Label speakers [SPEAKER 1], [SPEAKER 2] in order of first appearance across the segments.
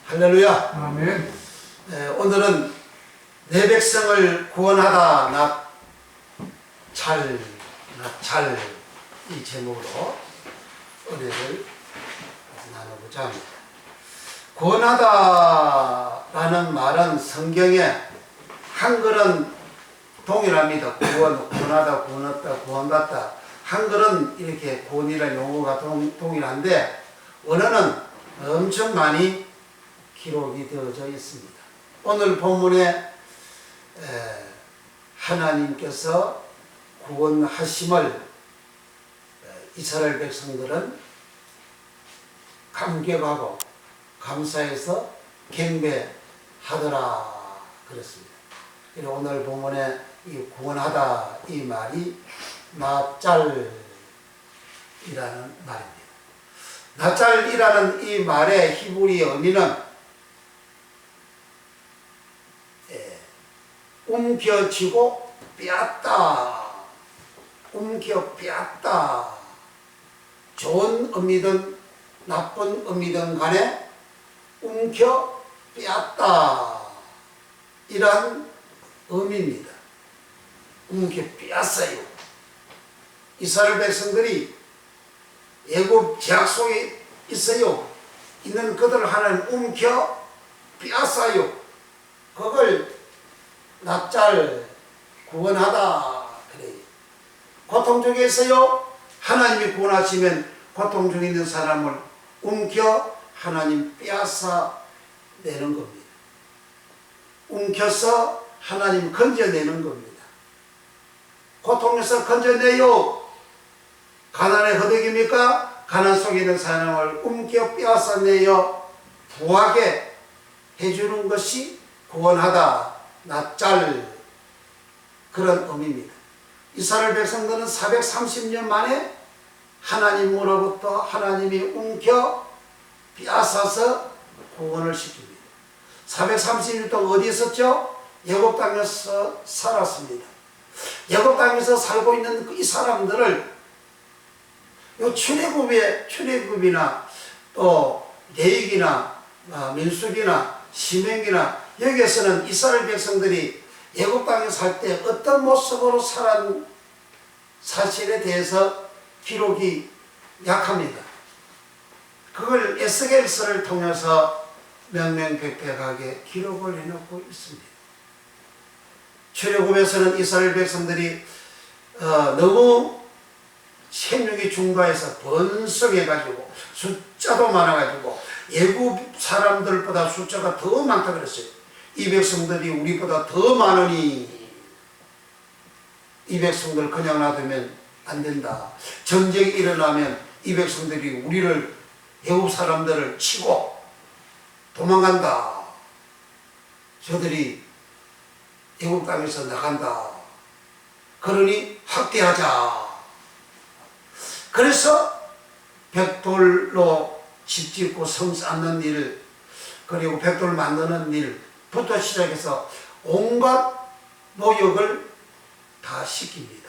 [SPEAKER 1] 할렐루야.
[SPEAKER 2] 아멘.
[SPEAKER 1] 오늘은 내 백성을 구원하다 나잘 이 제목으로 은혜를 나눠보자 합니다. 구원하다라는 말은 성경에 한글은 동일합니다. 구원하다, 구원했다, 구원받다. 한글은 이렇게 구원이라는 용어가 동일한데 언어는 엄청 많이 기록이 되어져 있습니다. 오늘 본문에 하나님께서 구원하심을 이스라엘 백성들은 감격하고 감사해서 경배하더라 그랬습니다. 그리고 오늘 본문에 이 구원하다 이 말이 나짤이라는 말입니다. 나짤이라는 이 말의 히브리 의미는 움켜쥐고 빼앗다, 움켜 빼앗다. 좋은 의미든 나쁜 의미든 간에 움켜 빼앗다 이란 의미입니다. 움켜 빼앗어요. 이스라엘 백성들이 애굽 제약 속에 있어요. 있는 그들을 하나님 움켜 빼앗아요. 그걸 납잘 구원하다 그래요. 고통 중에 있어요. 하나님이 구원하시면 고통 중에 있는 사람을 움켜 하나님 빼앗아 내는 겁니다. 움켜서 하나님 건져내는 겁니다. 고통에서 건져내요. 가난의 허덕입니까? 가난 속에 있는 사람을 움켜 빼앗아 내요. 부하게 해주는 것이 구원하다, 납잘 그런 의미입니다. 이스라엘 백성들은 430년 만에 하나님으로부터 하나님이 움켜 빼앗아서 구원을 시킵니다. 430년 동안 어디 있었죠? 애굽 땅에서 살았습니다. 애굽 땅에서 살고 있는 이 사람들을 요 출애굽이나 또 레위기나 민수기나 신명기나 여기에서는 이스라엘 백성들이 애굽 땅에 살 때 어떤 모습으로 살았는 사실에 대해서 기록이 약합니다. 그걸 에스겔서를 통해서 명명백백하게 기록을 해놓고 있습니다. 출애굽에서는 이스라엘 백성들이 너무 생육이 중과해서 번성해가지고 숫자도 많아가지고 애굽 사람들보다 숫자가 더 많다 그랬어요. 이 백성들이 우리보다 더 많으니 이 백성들 그냥 놔두면 안 된다. 전쟁이 일어나면 이 백성들이 우리를 애굽 사람들을 치고 도망간다. 저들이 애굽 땅에서 나간다. 그러니 학대하자. 그래서 벽돌로 집 짓고 성 쌓는 일, 그리고 벽돌 만드는 일부터 시작해서 온갖 노역을 다 시킵니다.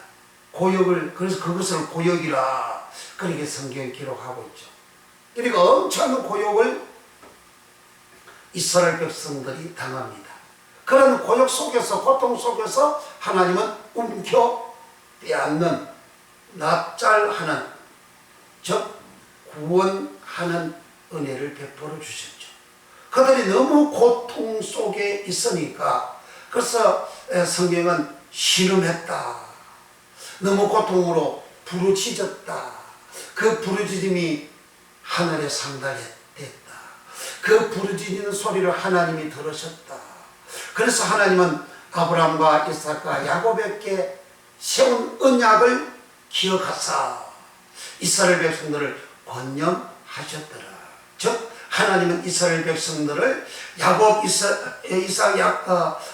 [SPEAKER 1] 그래서 그것을 고역이라 그렇게 성경 기록하고 있죠. 그러니까 엄청난 고역을 이스라엘 백성들이 당합니다. 그런 고역 속에서, 고통 속에서 하나님은 움켜 빼앗는, 납잘하는, 즉 구원하는 은혜를 베풀어 주셨죠. 그들이 너무 고통 속에 있으니까 그래서 성경은 신음했다. 너무 고통으로 부르짖었다. 그 부르짖음이 하늘에 상달했다. 그 부르짖는 소리를 하나님이 들으셨다. 그래서 하나님은 아브라함과 이삭과 야곱에게 세운 언약을 기억하사 이스라엘 백성들을 권념하셨더라. 즉 하나님은 이스라엘 백성들을 야곱, 이삭,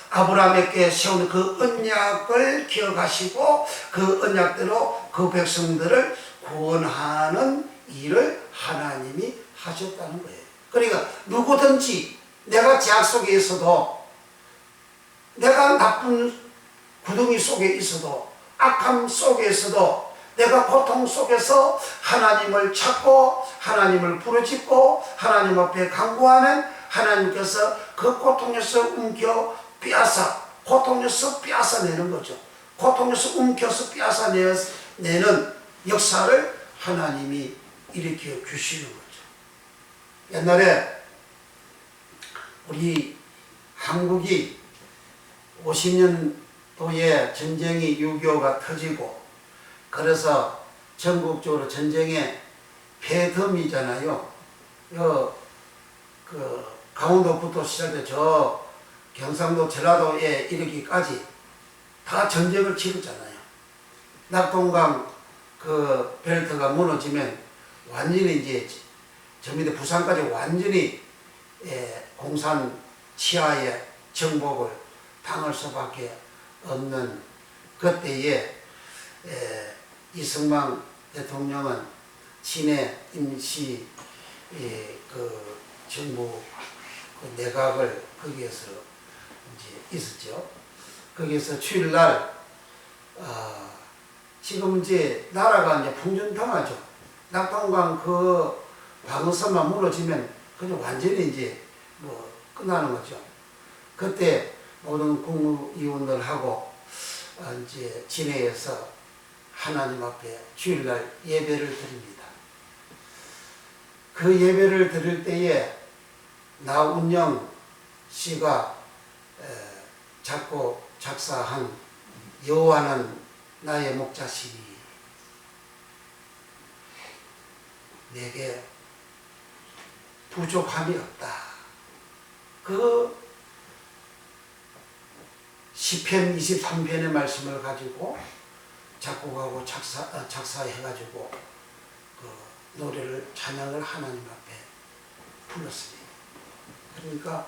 [SPEAKER 1] 아브라함에게 세운 그 언약을 기억하시고 그 언약대로 그 백성들을 구원하는 일을 하나님이 하셨다는 거예요. 그러니까 누구든지 내가 제약 속에 있어도, 내가 나쁜 구덩이 속에 있어도, 악함 속에 있어도, 내가 고통 속에서 하나님을 찾고 하나님을 부르짖고 하나님 앞에 간구하면 하나님께서 그 고통에서 움켜 빼앗아, 고통에서 빼앗아내는 거죠. 고통에서 움켜서 빼앗아내는 역사를 하나님이 일으켜 주시는 거죠. 옛날에 우리 한국이 50년도에 전쟁이 6.25가 터지고, 그래서 전국적으로 전쟁의 폐덤이잖아요. 강원도부터 시작해 저 경상도 전라도에 이르기까지 다 전쟁을 치렀잖아요. 낙동강 그 벨트가 무너지면 완전히 이제 저 밑에 부산까지 완전히 공산 치하의 정복을 당할 수밖에 없는 그때에 이승만 대통령은 친해 임시 그 정부 그 내각을 거기에서 이제 있었죠. 거기에서 주일날 지금 이제 나라가 이제 풍전등화죠. 낙동강 그 방어선만 무너지면 그냥 완전히 이제 뭐 끝나는 거죠. 그때 모든 국무위원들하고 이제 진해에서 하나님 앞에 주일날 예배를 드립니다. 그 예배를 드릴 때에 나운영 씨가 작곡 작사한 여호와는 나의 목자시니 내게 부족함이 없다. 그 시편 23편의 말씀을 가지고 작곡하고 작사해가지고 그 노래를 찬양을 하나님 앞에 불렀습니다. 그러니까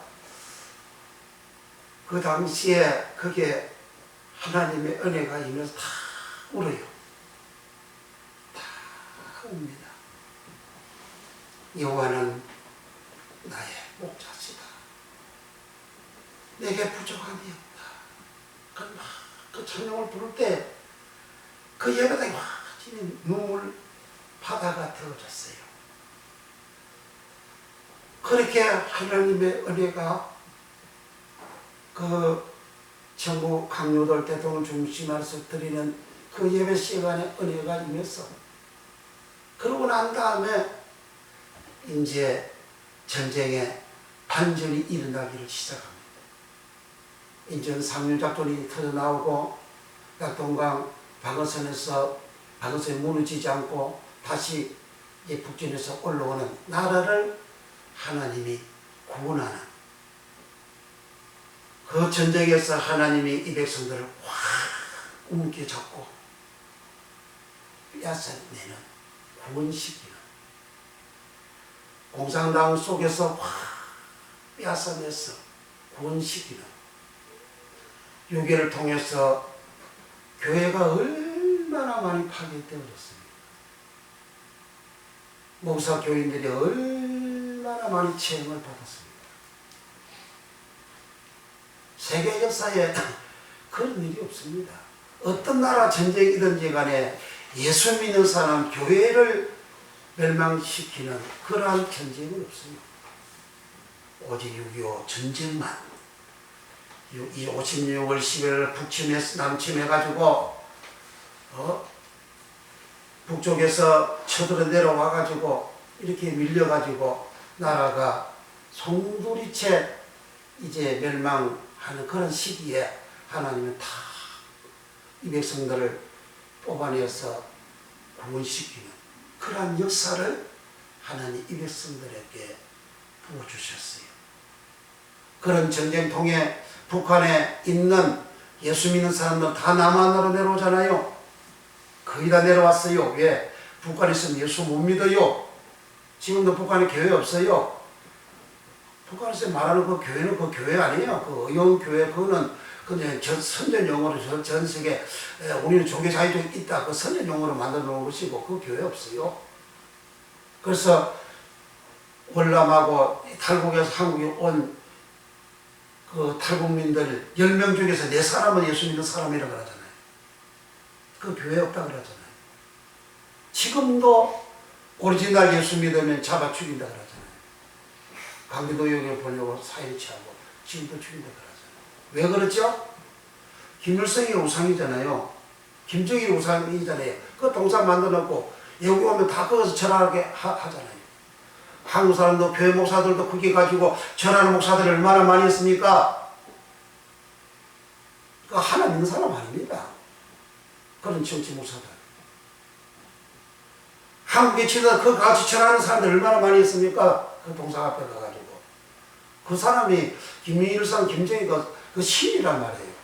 [SPEAKER 1] 그 당시에 그게 하나님의 은혜가 임해서 다 울어요. 다 웁니다. 여호와는 나의 목자시다. 내게 부족함이 없다. 그 찬양을 부를 때 그 예배당이 완전히 눈물 바다가 되어졌어요. 그렇게 하나님의 은혜가 그 전국 강요들 대통령 중심에서 드리는 그 예배 시간에 은혜가 임해서, 그러고 난 다음에 이제 전쟁의 반전이 일어나기를 시작합니다. 인천 상륙작전이 터져나오고 낙동강 방어선이 무너지지 않고 다시 북진에서 올라오는 나라를 하나님이 구원하는, 그 전쟁에서 하나님이 이 백성들을 확 움켜잡고 빼앗아내는, 구원시키는, 공산당 속에서 확 빼앗아내서 구원시키는, 6.25를 통해서 교회가 얼마나 많이 파괴되어졌습니다. 목사 교인들이 얼마나 많이 체험을 받았습니다. 세계 역사에 그런 일이 없습니다. 어떤 나라 전쟁이든지 간에 예수 믿는 사람, 교회를 멸망시키는 그러한 전쟁은 없습니다. 오직 6.25 전쟁만, 56월 10일 남침해가지고 북쪽에서 쳐들어 내려와가지고 이렇게 밀려가지고 나라가 송두리째 이제 멸망하는 그런 시기에 하나님은 다 이 백성들을 뽑아내서 구원시키는 그러한 역사를 하나님 이 백성들에게 부어주셨어요. 그런 전쟁통에 북한에 있는 예수 믿는 사람들 다 남한으로 내려오잖아요. 거의 다 내려왔어요. 왜? 북한에 있으면 예수 못 믿어요. 지금도 북한에 교회 없어요. 북한에서 말하는 그 교회는 그 교회 아니에요. 그 의용교회, 그거는 그냥 선전 용어로 전 세계 우리는 종교 자유도 있다. 그 선전 용어로 만들어 놓은 것이고 그 교회 없어요. 그래서 월남하고 탈북에서 한국에 온 그 탈북민들 10명 중에서 4사람은 예수 믿는 사람이라고 그러잖아요. 그 교회 없다고 그러잖아요. 지금도 오리지널 예수 믿으면 잡아 죽인다 그러잖아요. 강기도역에 보내고 사인을 취하고 지금도 추인다 그러잖아요. 왜 그렇죠? 김일성이 우상이잖아요. 김정일이 우상이잖아요. 그 동상 만들어놓고 여기 오면 다 거기서 절하게 하잖아요. 한국 사람도 교회 목사들도 그게 가지고 절하는 목사들이 얼마나 많이 있습니까? 그 하나 믿는 사람 아닙니다. 그런 정치 목사들. 한국에 치다 그 같이 절하는 사람들 얼마나 많이 있습니까? 그 동상 앞에 가가지고. 그 사람이 김일성, 김정일이 그 신이란 말이에요.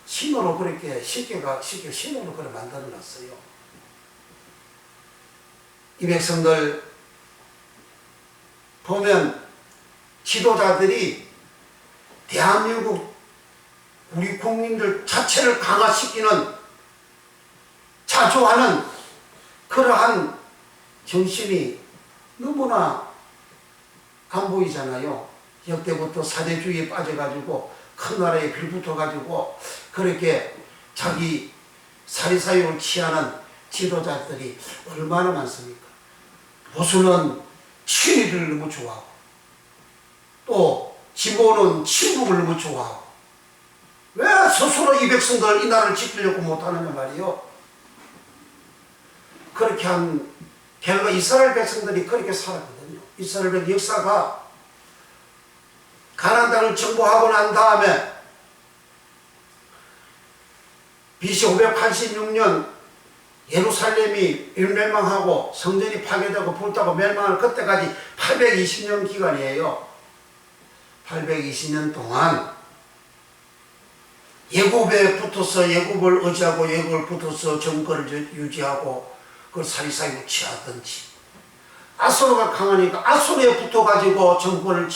[SPEAKER 1] 신으로 그렇게 쉽게 신으로 그렇게 만들어 놨어요. 이 백성들 보면 지도자들이 대한민국 우리 국민들 자체를 강화시키는 자조하는 그러한 정신이 너무나 안 보이잖아요. 역대부터 사대주의에 빠져가지고 큰 나라에 빌붙어가지고 그렇게 자기 사리사욕을 취하는 지도자들이 얼마나 많습니까? 보수는 친일을 너무 좋아하고 또 진보는 친북을 너무 좋아하고 왜 스스로 이 백성들 이 나라를 지키려고 못하느냐 말이요. 그렇게 한 결과 이스라엘 백성들이 그렇게 살았거든요. 이스라엘 백성 역사가 가나안 땅을 정복하고 난 다음에 BC 586년 예루살렘이 멸망하고 성전이 파괴되고 불타고 멸망하는 그때까지 820년 기간이에요. 820년 동안 예굽에 붙어서 예굽을 의지하고 예굽을 붙어서 정권을 유지하고 그걸 사리사욕을 취하든지 아수르가 강하니까 아수르에 붙어가지고 정권을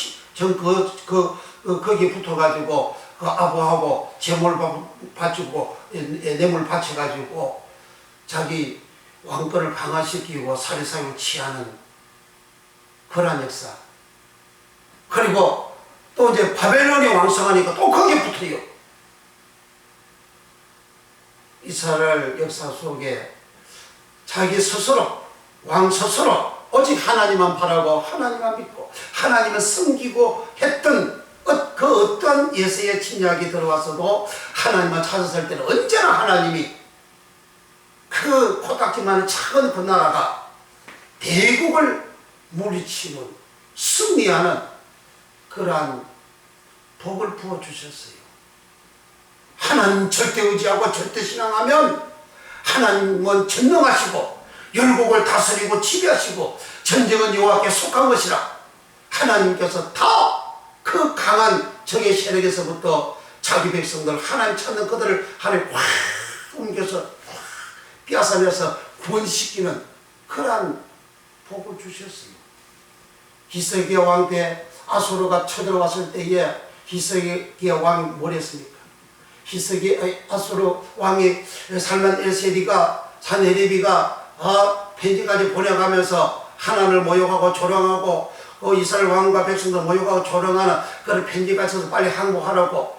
[SPEAKER 1] 거기에 붙어가지고 그 아부하고 재물 바치고 뇌물 바쳐가지고 자기 왕권을 강화시키고 사리사욕을 취하는 그러한 역사. 그리고 또 이제 바벨론이 왕성하니까 또 거기에 붙어요. 이스라엘 역사 속에 자기 스스로 왕 스스로 오직 하나님만 바라고 하나님만 믿고 하나님을 섬기고 했던 그 어떤 예수의 침략이 들어왔어도 하나님만 찾았을 때는 언제나 하나님이 그 코딱지만한 작은 그 나라가 대국을 물리치는 승리하는 그러한 복을 부어주셨어요. 하나님 절대 의지하고 절대 신앙하면 하나님은 전능하시고 열국을 다스리고 지배하시고 전쟁은 여호와께 속한 것이라 하나님께서 다 그 강한 적의 세력에서부터 자기 백성들 하나님 찾는 그들을 하나님 확 옮겨서 빼앗아내서 구원시키는 그러한 복을 주셨어요. 히스기야 왕 때 아수르가 쳐들어왔을 때에 히스기야 왕이 뭘 했습니까? 아수르 왕이 살만 엘세디가 산헤리비가 편지까지 보내가면서 하나님을 모욕하고 조롱하고 이스라엘 왕과 백성들 모욕하고 조롱하는 그런 편지가 있어서 빨리 항복하라고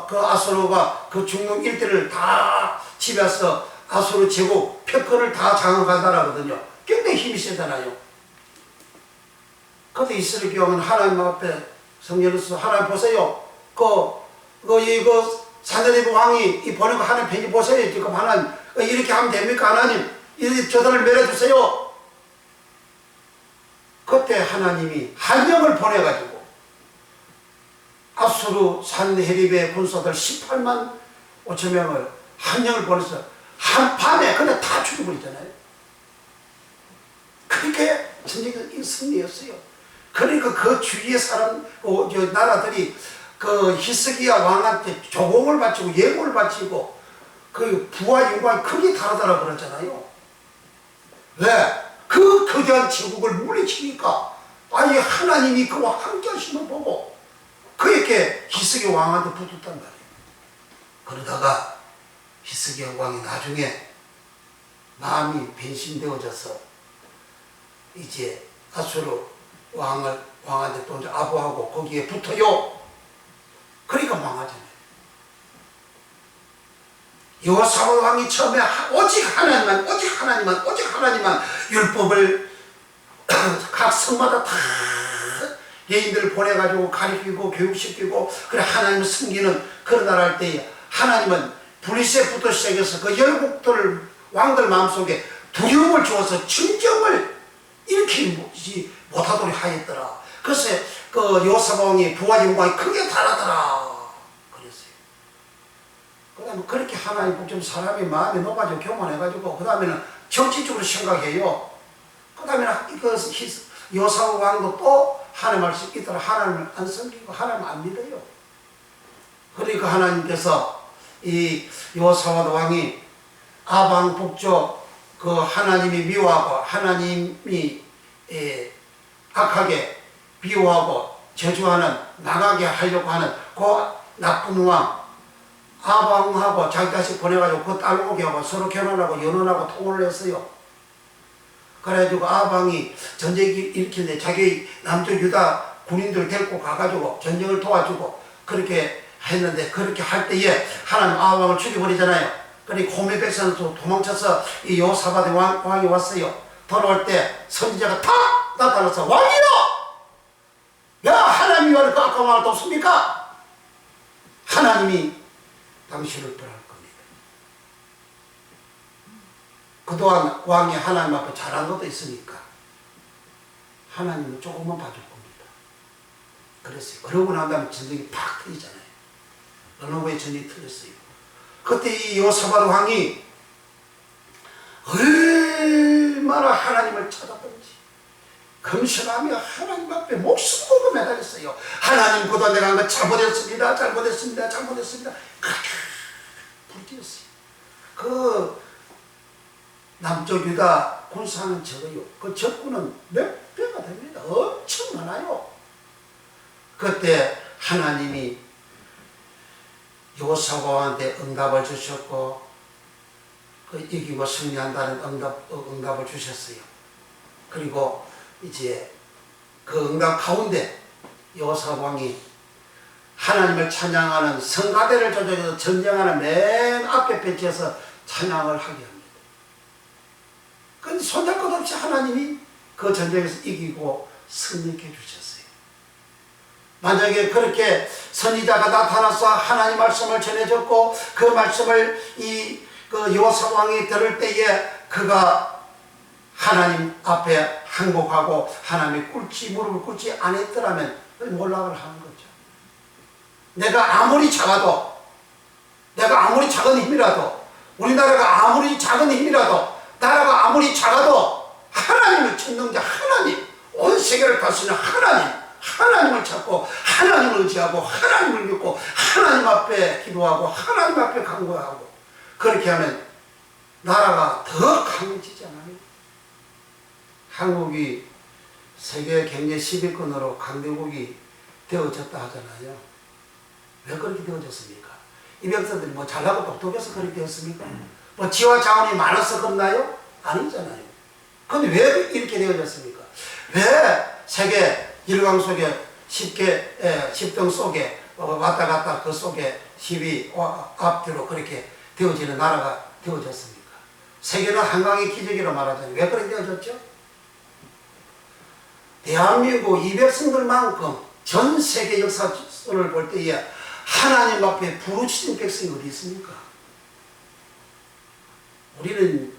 [SPEAKER 1] 그 아수르가 그 중동 일대를 다 지배해서 아수르 제국 패권을 다 장악한다라거든요. 굉장히 힘이 세잖아요. 그때 이스라엘 교회는 하나님 앞에 성전에서 하나님 보세요. 이거 산헤리비 왕이 보낸 거 하나님 편지 보세요. 지금 하나님 이렇게 하면 됩니까? 하나님 이렇게 저들을 멸해주세요. 그때 하나님이 한영을 보내가지고 아수르 산헤립의 군사들 18만 5천 명을 한영을 보내서 한밤에 그냥 다 죽여버리잖아요. 그렇게 전쟁적인 승리였어요. 그러니까 그 주위의 나라들이 그 히스기야 왕한테 조공을 바치고 예물을 바치고 그 부와 영광이 크게 다르다라고 그러잖아요. 왜? 그 거대한 제국을 물리치니까 아예 하나님이 그와 함께 하시는 보고 그렇게 히스기야 왕한테 붙었단 말이에요. 그러다가 히스기야 왕이 나중에 마음이 변신되어져서 이제 아수르 왕한테 또 아부하고 거기에 붙어요. 그러니까 망하잖아요. 여호사밧 왕이 처음에 오직 하나님만 율법을 각 성마다 다 예인들을 보내가지고 가르치고 교육시키고 그래 하나님을 섬기는 그런 나라 할 때 하나님은 브리셋부터 시작해서 그 열국들 왕들 마음속에 두려움을 주어서 진정을 일으키지 못하도록 하였더라. 그래서 그 여사왕이 부하 영광이 크게 달하더라 그랬어요. 그 다음에 그렇게 하나님 복종 사람이 마음이 높아지고 교만해가지고 그 다음에는 정치적으로 생각해요. 그 다음에는 그 여사왕 왕도 또 하나님 말씀 있더라. 하나님을 안 섬기고 하나님을 안 믿어요. 그러니까 하나님께서 이 여호사밧 왕이 아방 북쪽 그 하나님이 미워하고 하나님이 악하게 비호하고 저주하는 나가게 하려고 하는 그 나쁜 왕 아방하고 자기 자식 보내가지고 그 딸 오게 하고 서로 결혼하고 연혼하고 통혼을 했어요. 그래가지고 아방이 전쟁 일으키는데 자기 남쪽 유다 군인들 데리고 가가지고 전쟁을 도와주고 그렇게 했는데 그렇게 할 때에 하나님 아방을 죽여버리잖아요. 그러니까 호미 백성도 도망쳐서 이 여호사밧 왕이 왔어요. 돌아올 때 선지자가 탁 나타나서 왕이요! 야 하나님이 왜 그 악한 왕을 돕습니까? 하나님이 당신을 벌할 겁니다. 그동안 왕이 하나님 앞에 잘한 것도 있으니까 하나님은 조금만 봐줄 겁니다. 그랬어요. 그러고 난 다음에 전쟁이 팍 터지잖아요. 어느 후에 전쟁이 터졌어요. 그때 이 여호사밧 왕이 얼마나 하나님을 찾았던지 금식하며 하나님 앞에 목숨 걸고 매달렸어요. 하나님 그동안 내가 한 거 잘못했습니다. 잘못했습니다. 잘못했습니다. 부르짖었어요. 그 남쪽 유다 군사는 적어요. 그 적군은 몇 배가 됩니다. 엄청 많아요. 그때 하나님이 여호사밧한테 응답을 주셨고 그 이기고 승리한다는 응답을 주셨어요. 그리고 이제 그 응답 가운데 여호사밧 왕이 하나님을 찬양하는 성가대를 조정해서 전쟁하는 맨 앞에 배치해서 찬양을 하게 합니다. 근데 손댈 것 없이 하나님이 그 전쟁에서 이기고 승리케 주셨어요. 만약에 그렇게 선지자가 나타나서 하나님 말씀을 전해줬고 그 말씀을 그 여호사밧 왕이 들을 때에 그가 하나님 앞에 항복하고 하나님의 무릎을 꿇지 않았더라면 몰락을 하는 거죠. 내가 아무리 작아도 내가 아무리 작은 힘이라도 우리나라가 아무리 작은 힘이라도 나라가 아무리 작아도 하나님을 천능자 하나님 온 세계를 다스리는 하나님을 찾고 하나님을 의지하고 하나님을 믿고 하나님 앞에 기도하고 하나님 앞에 간구하고 그렇게 하면 나라가 더 강해지지 않아요? 한국이 세계 경제 10위권으로 강대국이 되어졌다 하잖아요. 왜 그렇게 되어졌습니까? 이 백성들이 뭐 잘나고 똑똑해서 그렇게 되었습니까? 뭐 지와 자원이 많아서 그렇나요? 아니잖아요. 근데 왜 이렇게 되어졌습니까? 왜 세계 1강 속에 10등 속에 왔다 갔다 그 속에 10위 앞뒤로 그렇게 되어지는 나라가 되어졌습니까? 세계는 한강의 기적이라고 말하잖아요. 왜 그렇게 되어졌죠? 대한민국 이 백성들만큼 전 세계 역사를 볼 때에 하나님 앞에 부르짖는 백성이 어디 있습니까? 우리는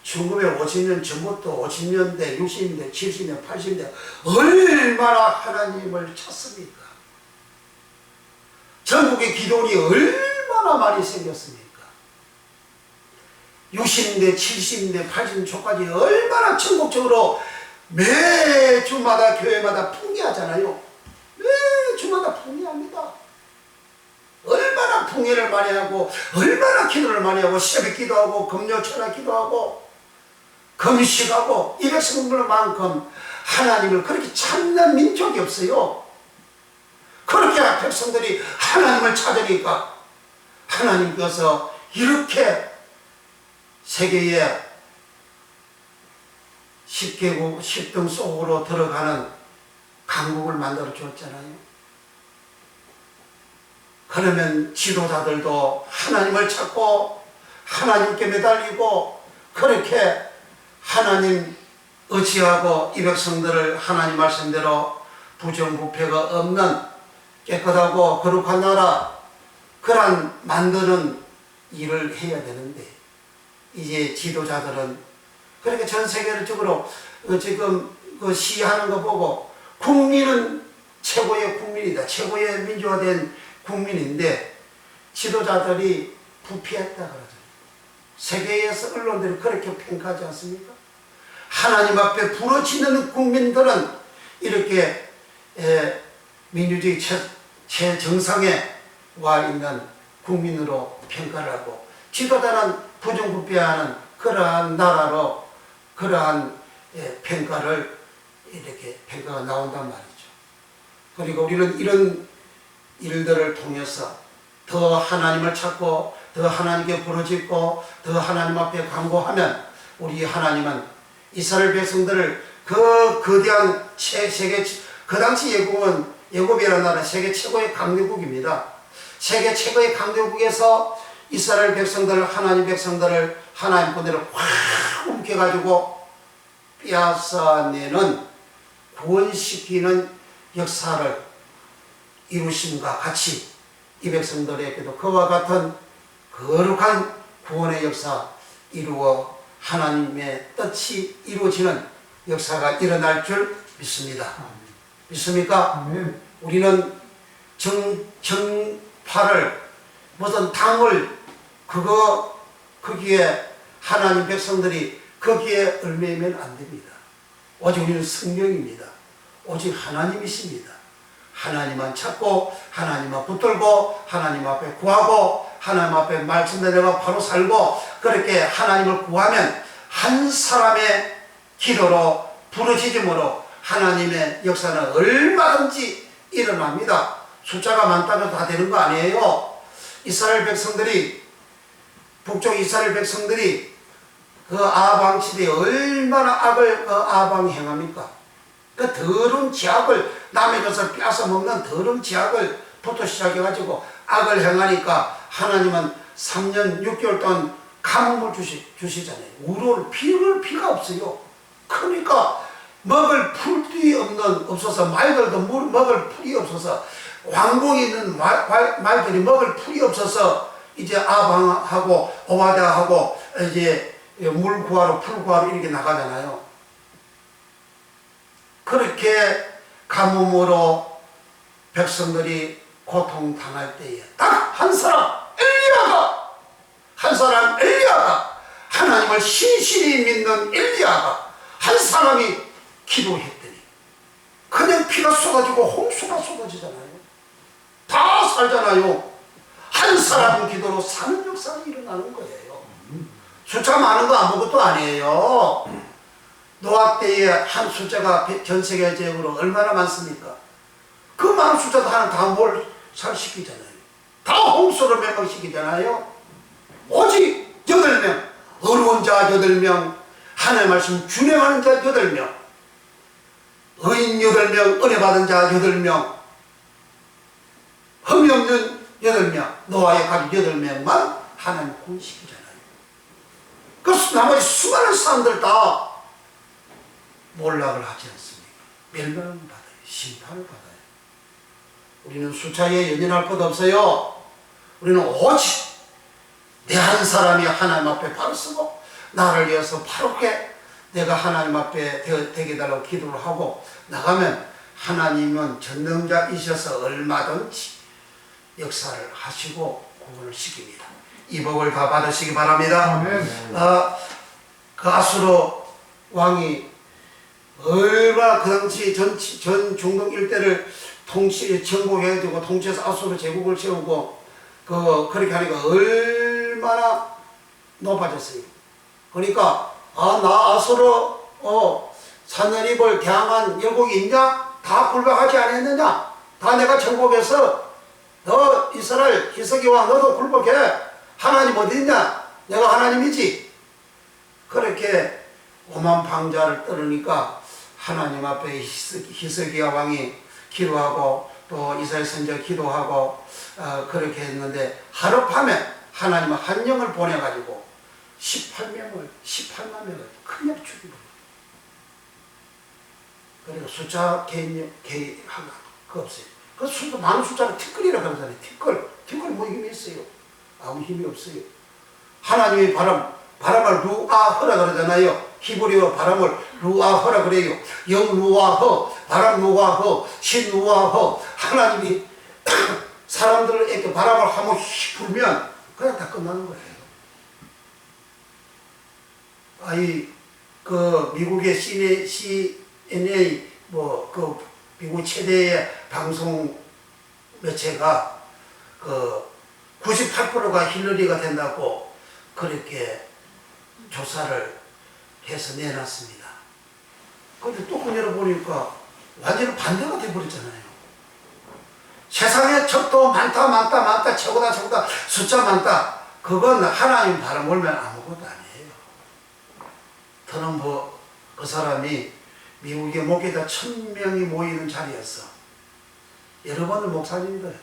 [SPEAKER 1] 1950년 전부터 50년대, 60년대, 70년대, 80년대 얼마나 하나님을 찾습니까? 전국에 기도원이 얼마나 많이 생겼습니까? 60년대, 70년대, 80년대 초까지 얼마나 전국적으로 매주마다 교회마다 풍기하잖아요. 매주마다 풍기합니다. 얼마나 풍기를 많이 하고 얼마나 기도를 많이 하고 새벽 기도하고 금요 철학 기도하고 금식하고 200성들만큼 하나님을 그렇게 찾는 민족이 없어요. 그렇게 백성들이 하나님을 찾으니까 하나님께서 이렇게 세계에 10개국 10등 속으로 들어가는 강국을 만들어 주었잖아요. 그러면 지도자들도 하나님을 찾고 하나님께 매달리고 그렇게 하나님 어찌하고 이 백성들을 하나님 말씀대로 부정부패가 없는 깨끗하고 거룩한 나라 그런 만드는 일을 해야 되는데 이제 지도자들은 그렇게 전 세계적으로 지금 그 시하는 거 보고 국민은 최고의 국민이다. 최고의 민주화된 국민인데 지도자들이 부패했다 그러죠. 세계에서 언론들이 그렇게 평가하지 않습니까? 하나님 앞에 부러지는 국민들은 이렇게 민주주의 최정상에 와 있는 국민으로 평가를 하고 지도자는 부정부패하는 그러한 나라로 그러한 평가를 이렇게 평가가 나온단 말이죠. 그리고 우리는 이런 일들을 통해서 더 하나님을 찾고 더 하나님께 부르짖고 더 하나님 앞에 간구하면 우리 하나님은 이스라엘 백성들을 그 거대한 세계 그 당시 애굽이라는 나라 세계 최고의 강대국입니다. 세계 최고의 강대국에서 이스라엘 백성들을 하나님 백성들을 하나님 분들을 확 움켜가지고 빼앗아내는 구원시키는 역사를 이루심과 같이 이 백성들에게도 그와 같은 거룩한 구원의 역사 이루어 하나님의 뜻이 이루어지는 역사가 일어날 줄 믿습니다. 믿습니까? 우리는 정파를 무슨 당을 거기에 하나님 백성들이 거기에 얽매이면 안 됩니다. 오직 우리는 성령입니다. 오직 하나님이십니다. 하나님만 찾고 하나님만 붙들고 하나님 앞에 구하고 하나님 앞에 말씀대로 내가 바로 살고 그렇게 하나님을 구하면 한 사람의 기도로 부르짖음으로 하나님의 역사는 얼마든지 일어납니다. 숫자가 많다고 다 되는 거 아니에요. 이스라엘 백성들이 북쪽 이스라엘 백성들이 그 아방 시대에 얼마나 악을 아방 행합니까? 그 더러운 지악을 남의 것을 빼앗아 먹는 더러운 지악을부터 시작해가지고 악을 행하니까 하나님은 3년 6개월 동안 가뭄을 주시잖아요. 우로를 피가 없어요. 그러니까 먹을 풀이 없어서 말들도 먹을 풀이 없어서 왕궁에 있는 말들이 먹을 풀이 없어서 이제 아방하고 오바다하고 이제 물 구하러 풀 구하러 이렇게 나가잖아요. 그렇게 가뭄으로 백성들이 고통당할 때에 딱 한 사람 엘리야가 하나님을 신실히 믿는 엘리야가 한 사람이 기도했더니 그냥 피가 쏟아지고 홍수가 쏟아지잖아요. 다 살잖아요. 한 사람 기도로 사는 역사가 일어나는 거예요. 숫자 많은 거 아무것도 아니에요. 노아 때에 한 숫자가 전 세계적으로 얼마나 많습니까? 그 많은 숫자도 하나 다 뭘 살시키잖아요. 다 홍수로 멸망시키잖아요. 오직 8명, 어려운 자 8명, 하나님의 말씀 준행하는 자 8명, 의인 8명, 은혜 받은 자 8명, 흠이 없는 8명, 노아의 가족 8명만 하나님 구원시키잖아요. 그 나머지 수많은 사람들 다 몰락을 하지 않습니까? 멸망을 받아요. 심판을 받아요. 우리는 숫자에 연연할 것 없어요. 우리는 오직 내 한 사람이 하나님 앞에 바로 서고 나를 위해서 바르게 내가 하나님 앞에 되게 달라고 기도를 하고 나가면 하나님은 전능자이셔서 얼마든지 역사를 하시고 구원을 시킵니다. 이 복을 다 받으시기 바랍니다. 그 아수르 왕이 얼마나 그 당시 전 중동 일대를 정복해가지고 통치해서 아수르 제국을 세우고 그렇게 하니까 얼마나 높아졌어요. 그러니까 나 아수르 산헤립을 대항한 열국이 있냐? 다 굴복하지 않았느냐? 다 내가 정복해서 너 이스라엘 히스기야 너도 굴복해. 하나님 어디 있냐? 내가 하나님이지. 그렇게 오만 방자를 떨으니까 하나님 앞에 히스기야 왕이 기도하고 또 이스라엘 선지자 기도하고 그렇게 했는데 하룻밤에 하나님은 한 영을 보내가지고 18만 명을 그냥 죽여버려요. 그리고 숫자 개인하고 그 없어요. 그 숫자 많은 숫자를 티끌이라 그러잖아요. 티끌 뭐 힘이 있어요? 아무 힘이 없어요. 하나님이 바람을 루아허라 그러잖아요. 히브리어 바람을 루아허라 그래요. 영 루아허, 바람 루아허, 신 루아허. 하나님이 사람들에게 바람을 한번 휙 불면 그냥 다 끝나는 거예요. 그 미국의 CNA 그 미국 최대의 방송 매체가 그 98%가 힐러리가 된다고 그렇게 조사를 해서 내놨습니다. 그런데 뚜껑 열어보니까 완전히 반대가 돼버렸잖아요. 세상에 적도 많다 최고다 숫자 많다. 그건 하나님 바람 몰면 아무것도 아니에요. 트럼프 그 사람이 미국의 목회자 1000명이 모이는 자리였어. 여러분들 목사님들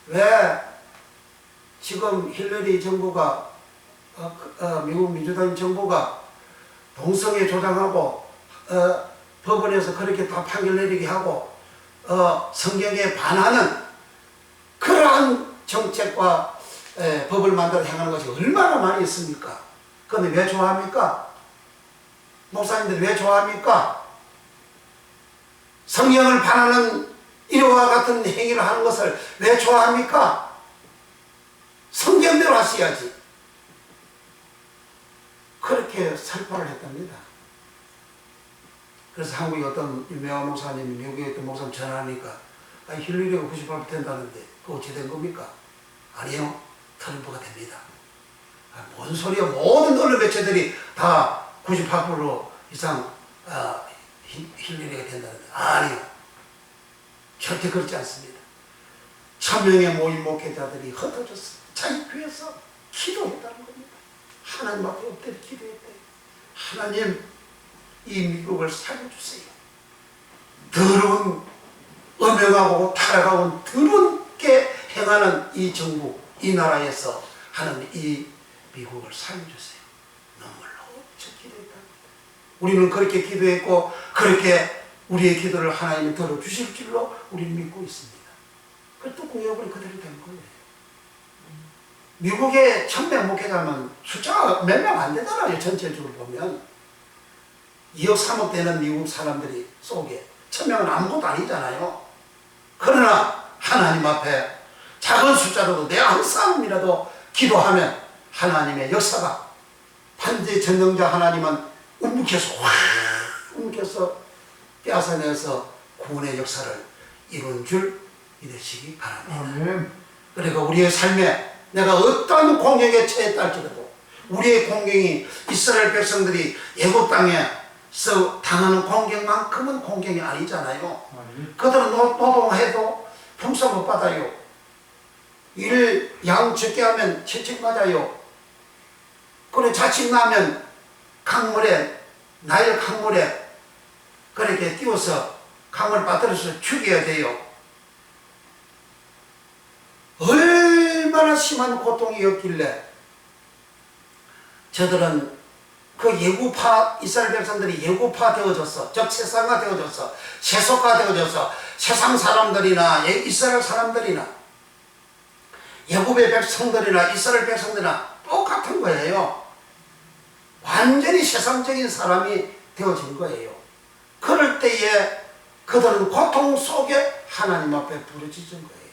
[SPEAKER 1] 왜 지금 힐러리 정부가 미국 민주당 정부가 동성애 조장하고 법원에서 그렇게 다 판결 내리게 하고 성경에 반하는 그러한 정책과 법을 만들어 행하는 것이 얼마나 많이 있습니까? 그런데 왜 좋아합니까? 목사님들 왜 좋아합니까? 성경을 반하는 이와 같은 행위를 하는 것을 왜 좋아합니까? 성경대로 하셔야지. 그렇게 살포를 했답니다. 그래서 한국의 어떤 유명한 목사님이 미국의 어떤 목사님 전화하니까 힐러리가 98% 된다는데 그거 어찌 된 겁니까? 아니요. 트럼프가 됩니다. 뭔 소리야. 모든 언론 매체들이 다 98% 이상 힐러리가 된다는데 아니요. 절대 그렇지 않습니다. 1000명의 모임 목회자들이 흩어졌어. 자기 교회에서 기도했다는 겁니다. 하나님 앞에 엎드려 기도했대요. 하나님 이 미국을 살려주세요. 더러운 음행하고 타락하고 더럽게 행하는 이 정부 이 나라에서 하나님 이 미국을 살려주세요. 눈물로 저 기도했다는 겁니다. 우리는 그렇게 기도했고 그렇게 우리의 기도를 하나님이 들어주실 줄로 우리는 믿고 있습니다. 그 뚜껑 열어버리면 그대로 된 거예요. 미국의 1000명 목회자면 숫자가 몇 명 안 되잖아요. 전체적으로 보면 2억 3억 되는 미국 사람들이 속에 1000명은 아무것도 아니잖아요. 그러나 하나님 앞에 작은 숫자로도 내가 한 사람이라도 기도하면 하나님의 역사가 반대 전능자 하나님은 움켜서 빼앗아내서 구원의 역사를 이룬 줄 믿으시기 바랍니다. 아멘. 그러니까 우리의 삶에 내가 어떤 공경에 처했다 할지라도 우리의 공경이 이스라엘 백성들이 애국 땅에서 당하는 공경만큼은 공경이 아니잖아요. 그들은 노동해도 품삯 못 받아요. 양 적게 하면 채찍 맞아요. 그리고 자칫 나면 나일 강물에 그렇게 띄워서 강물 빠뜨려서 죽여야 돼요. 얼마나 심한 고통이었길래 저들은 그 예고파 이스라엘 백성들이 예고파 되어졌어. 즉 세상화 되어졌어. 세속화 되어졌어. 세상 사람들이나 이스라엘 사람들이나 예굽의 백성들이나 이스라엘 백성들이나 똑같은 거예요. 완전히 세상적인 사람이 되어진 거예요. 그럴 때에 그들은 고통 속에 하나님 앞에 부르짖은 거예요.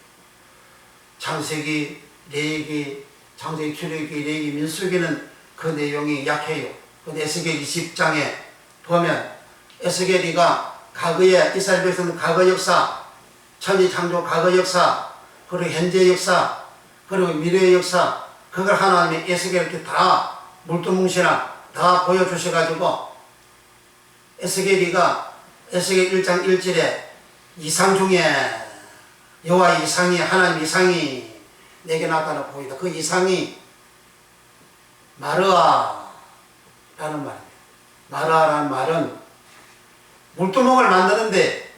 [SPEAKER 1] 창세기, 레위기, 창세기, 출애굽기, 레위기, 민수기는 그 내용이 약해요. 그 에스겔 20장에 보면 에스겔이가 과거의 이스라엘 백성들 과거 역사, 천지창조 과거 역사, 그리고 현재 역사, 그리고 미래의 역사, 그걸 하나님이 에스겔한테 다 물두뭉실한 다 보여주셔가지고 에스겔이가 에스겔 1장 1절에 이상 중에 여호와 이상이 하나님 이상이 내게 나타나 보이다. 그 이상이 마르아라는 말입니다. 마르아라는 말은 물두멍을 만드는데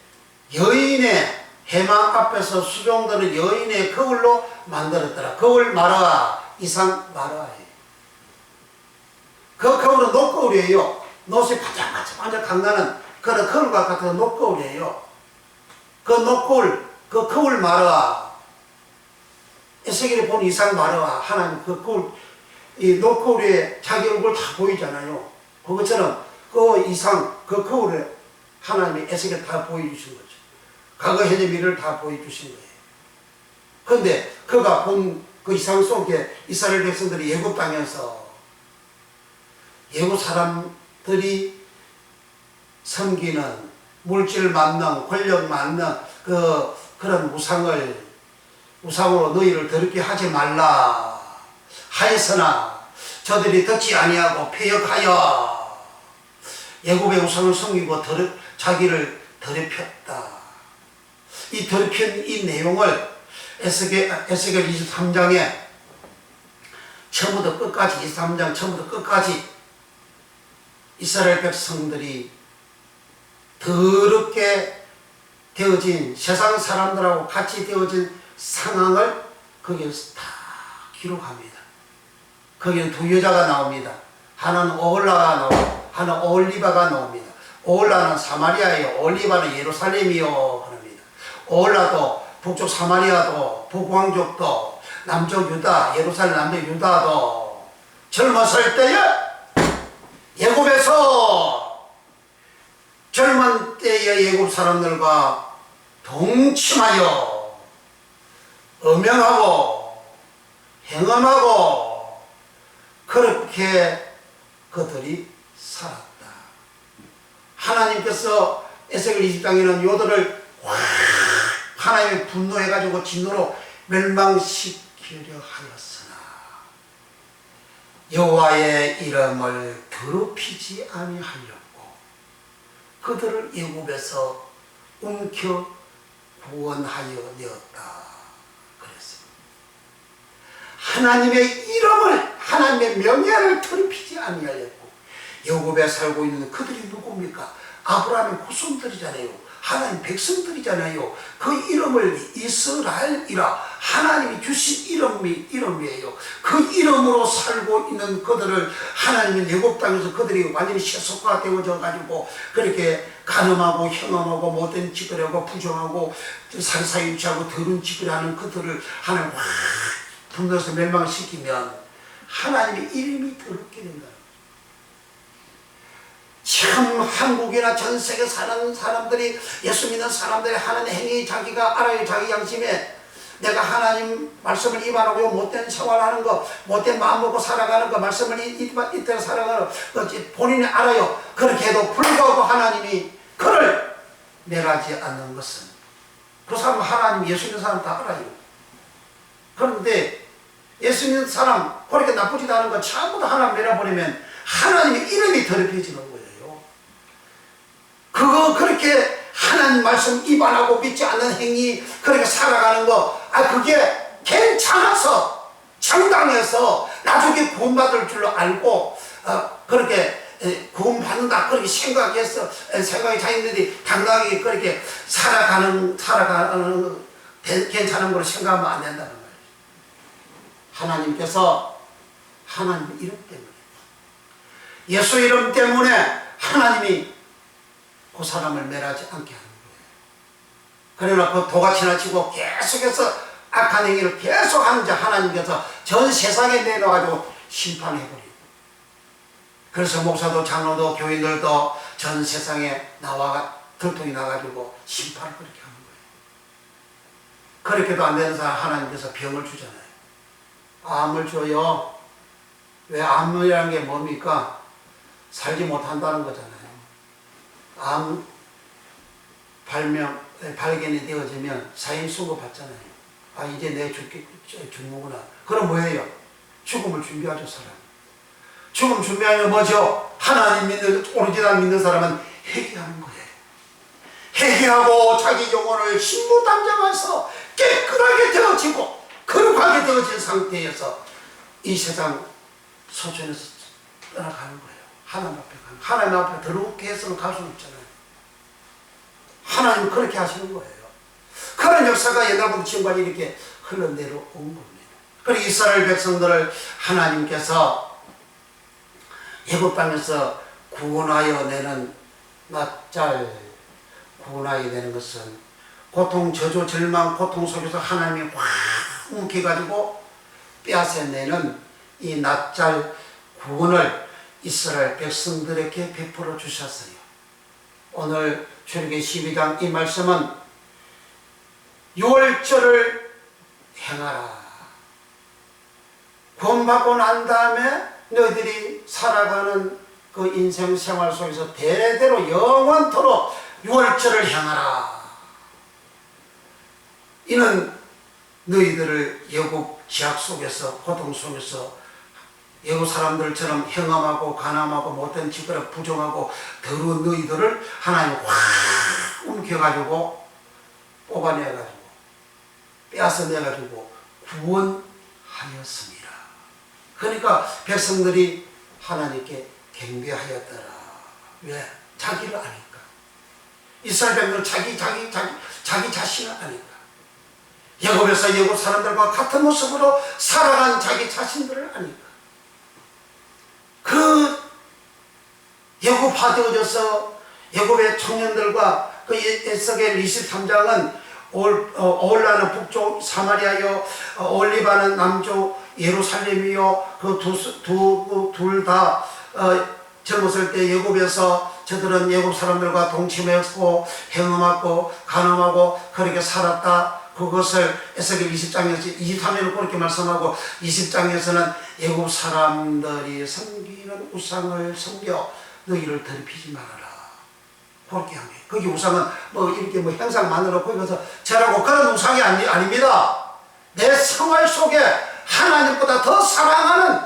[SPEAKER 1] 여인의 해망 앞에서 수종들은 여인의 거울로 만들었더라. 거울 마르아, 이상 마르아예요. 그 거울은 녹거울이에요. 노새 반짝반짝 강나는 그런 거울과 같은 녹거울이에요. 그 녹거울, 그 거울 마르아, 에스겔이 본 이상 마르아, 하나님 그 거울, 이 녹거울에 자기 얼굴 다 보이잖아요. 그것처럼 그 이상, 그 거울에 하나님이 에스겔 다 보여주신 거죠. 과거, 현재, 미래를 다 보여주신 거예요. 그런데 그가 본 그 이상 속에 이스라엘 백성들이 애굽 땅에서 애굽 사람들이 섬기는 물질 만능, 권력 만능 그런 우상으로 너희를 더럽게 하지 말라 하였으나 저들이 듣지 아니하고 패역하여 애굽의 우상을 섬기고 자기를 더럽혔다. 이 더럽힌 이 내용을 에스겔 23장에 처음부터 끝까지 23장 처음부터 끝까지 이스라엘 백성들이 더럽게 되어진 세상 사람들하고 같이 되어진 상황을 거기에서 다 기록합니다. 거기는 두 여자가 나옵니다. 하나는 오홀라가 나오고 하나는 오홀리바가 나옵니다. 오홀라는 사마리아예요. 오홀리바는 예루살렘이요 합니다. 오홀라도 북쪽 사마리아도 북왕족도 남쪽 유다 예루살렘 남쪽 유다도 젊었을 때에 애굽에서 젊은 때의 애굽 사람들과 동침하여 음행하고 행음하고 그렇게 그들이 살았다. 하나님께서 에스겔 20장에는 요들을 하나님이 분노해가지고 진노로 멸망시키려 하였으나 여호와의 이름을 더럽히지 아니하였고 그들을 애굽에서 움켜 구원하여 내었다. 그랬습니다. 하나님의 이름을 하나님의 명예를 더럽히지 아니하였고 애굽에 살고 있는 그들이 누굽니까? 아브라함의 후손들이잖아요. 하나님 백성들이잖아요. 그 이름을 이스라엘이라 하나님이 주신 이름이에요. 그 이름으로 살고 있는 그들을 하나님의 애굽 땅에서 그들이 완전히 세속화 되어져 가지고 그렇게 간음하고 형음하고 못된 짓을 하고 부정하고 사기사유치하고 더러운 짓을 하는 그들을 하나님 확 분노해서 멸망시키면 하나님의 이름이 더럽게 된다. 참 한국이나 전 세계 사는 사람들이 예수 믿는 사람들이 하는 행위 자기가 알아요. 자기 양심에 내가 하나님 말씀을 위반하고 못된 생활하는 거 못된 마음 먹고 살아가는 거 말씀을 이때로 살아가는 거 본인이 알아요. 그렇게 해도 불구하고 하나님이 그를 멸하지 않는 것은 그 사람은 하나님 예수 믿는 사람 다 알아요. 그런데 예수 믿는 사람 그렇게 나쁘지도 않은 거 전부 다 하나님 멸해버리면 하나님의 이름이 더럽혀지는 거예요. 그렇게 하나님 말씀 위반하고 믿지 않는 행위 그렇게 살아가는 거 그게 괜찮아서 정당해서 나중에 구원받을 줄로 알고 그렇게 구원받는다 그렇게 생각이 자기들이 당당하게 그렇게 살아가는 괜찮은 걸로 생각하면 안 된다는 거예요. 하나님께서 하나님 이름 때문에 예수 이름 때문에 하나님이 그 사람을 멸하지 않게 하는 거예요. 그러나 그 도가치나 치고 계속해서 악한 행위를 계속 하는 자 하나님께서 전 세상에 내놔가지고 심판해버리고 그래서 목사도 장로도 교인들도 전 세상에 들통이 나가지고 심판을 그렇게 하는 거예요. 그렇게도 안 되는 사람 하나님께서 병을 주잖아요. 암을 줘요. 왜 암이라는 게 뭡니까? 살지 못한다는 거잖아요. 암 발견이 되어지면 사형 선고 받잖아요. 이제 내 죽는구나. 그럼 뭐예요? 죽음을 준비하죠, 사람. 죽음 준비하면 뭐죠? 하나님 오리지널 믿는 사람은 회개하는 거예요. 회개하고 자기 영혼을 신부담장해서 깨끗하게 되어지고 거룩하게 되어진 상태에서 이 세상 소천에서 떠나가는 거예요. 하나님 앞에 더럽게 해서는 갈 수는 없잖아요. 하나님은 그렇게 하시는 거예요. 그런 역사가 옛날부터 지금까지 이렇게 흘러내려온 겁니다. 그리고 이스라엘 백성들을 하나님께서 애굽 땅에서 구원하여 내는 낯잘 구원하게 되는 것은 고통, 저주, 절망, 고통 속에서 하나님이 확 움켜가지고 빼앗아내는 이 낯잘 구원을 이스라엘 백성들에게 베풀어 주셨어요. 오늘 출애굽기 12장 이 말씀은 유월절을 행하라. 구원받고 난 다음에 너희들이 살아가는 그 인생 생활 속에서 대대로 영원토록 유월절을 행하라. 이는 너희들을 애국 지학 속에서 고통 속에서 애국 사람들처럼 행함하고 가남하고 못된 짓거리 부정하고 더러운 너희들을 하나님 확 움켜가지고 뽑아내가지고 빼앗아내가지고 구원하였습니다. 그러니까 백성들이 하나님께 경배하였더라. 왜? 자기를 아니까. 이스라엘 백성은 자기 자신을 아니까. 애굽에서 애굽 사람들과 같은 모습으로 살아간 자기 자신들을 아니까. 그 애굽화되어져서 애굽의 청년들과 그 에스겔 23장은 오홀라는 북쪽 사마리아요, 올리바는 남쪽 예루살렘이요. 그 둘 다 젊었을 때 애굽에서 저들은 애굽 사람들과 동침했고 행음하고 간음하고 그렇게 살았다. 그것을 에스겔 20장에서 23년을 그렇게 말씀하고 20장에서는 애굽 사람들이 섬기는 우상을 섬겨 너희를 더럽히지 말아라. 그렇게 합니다. 거기 우상은 뭐 이렇게 뭐 형상 만들어 거기서 절하고 그런 우상이 아닙니다. 내 생활 속에 하나님보다 더 사랑하는,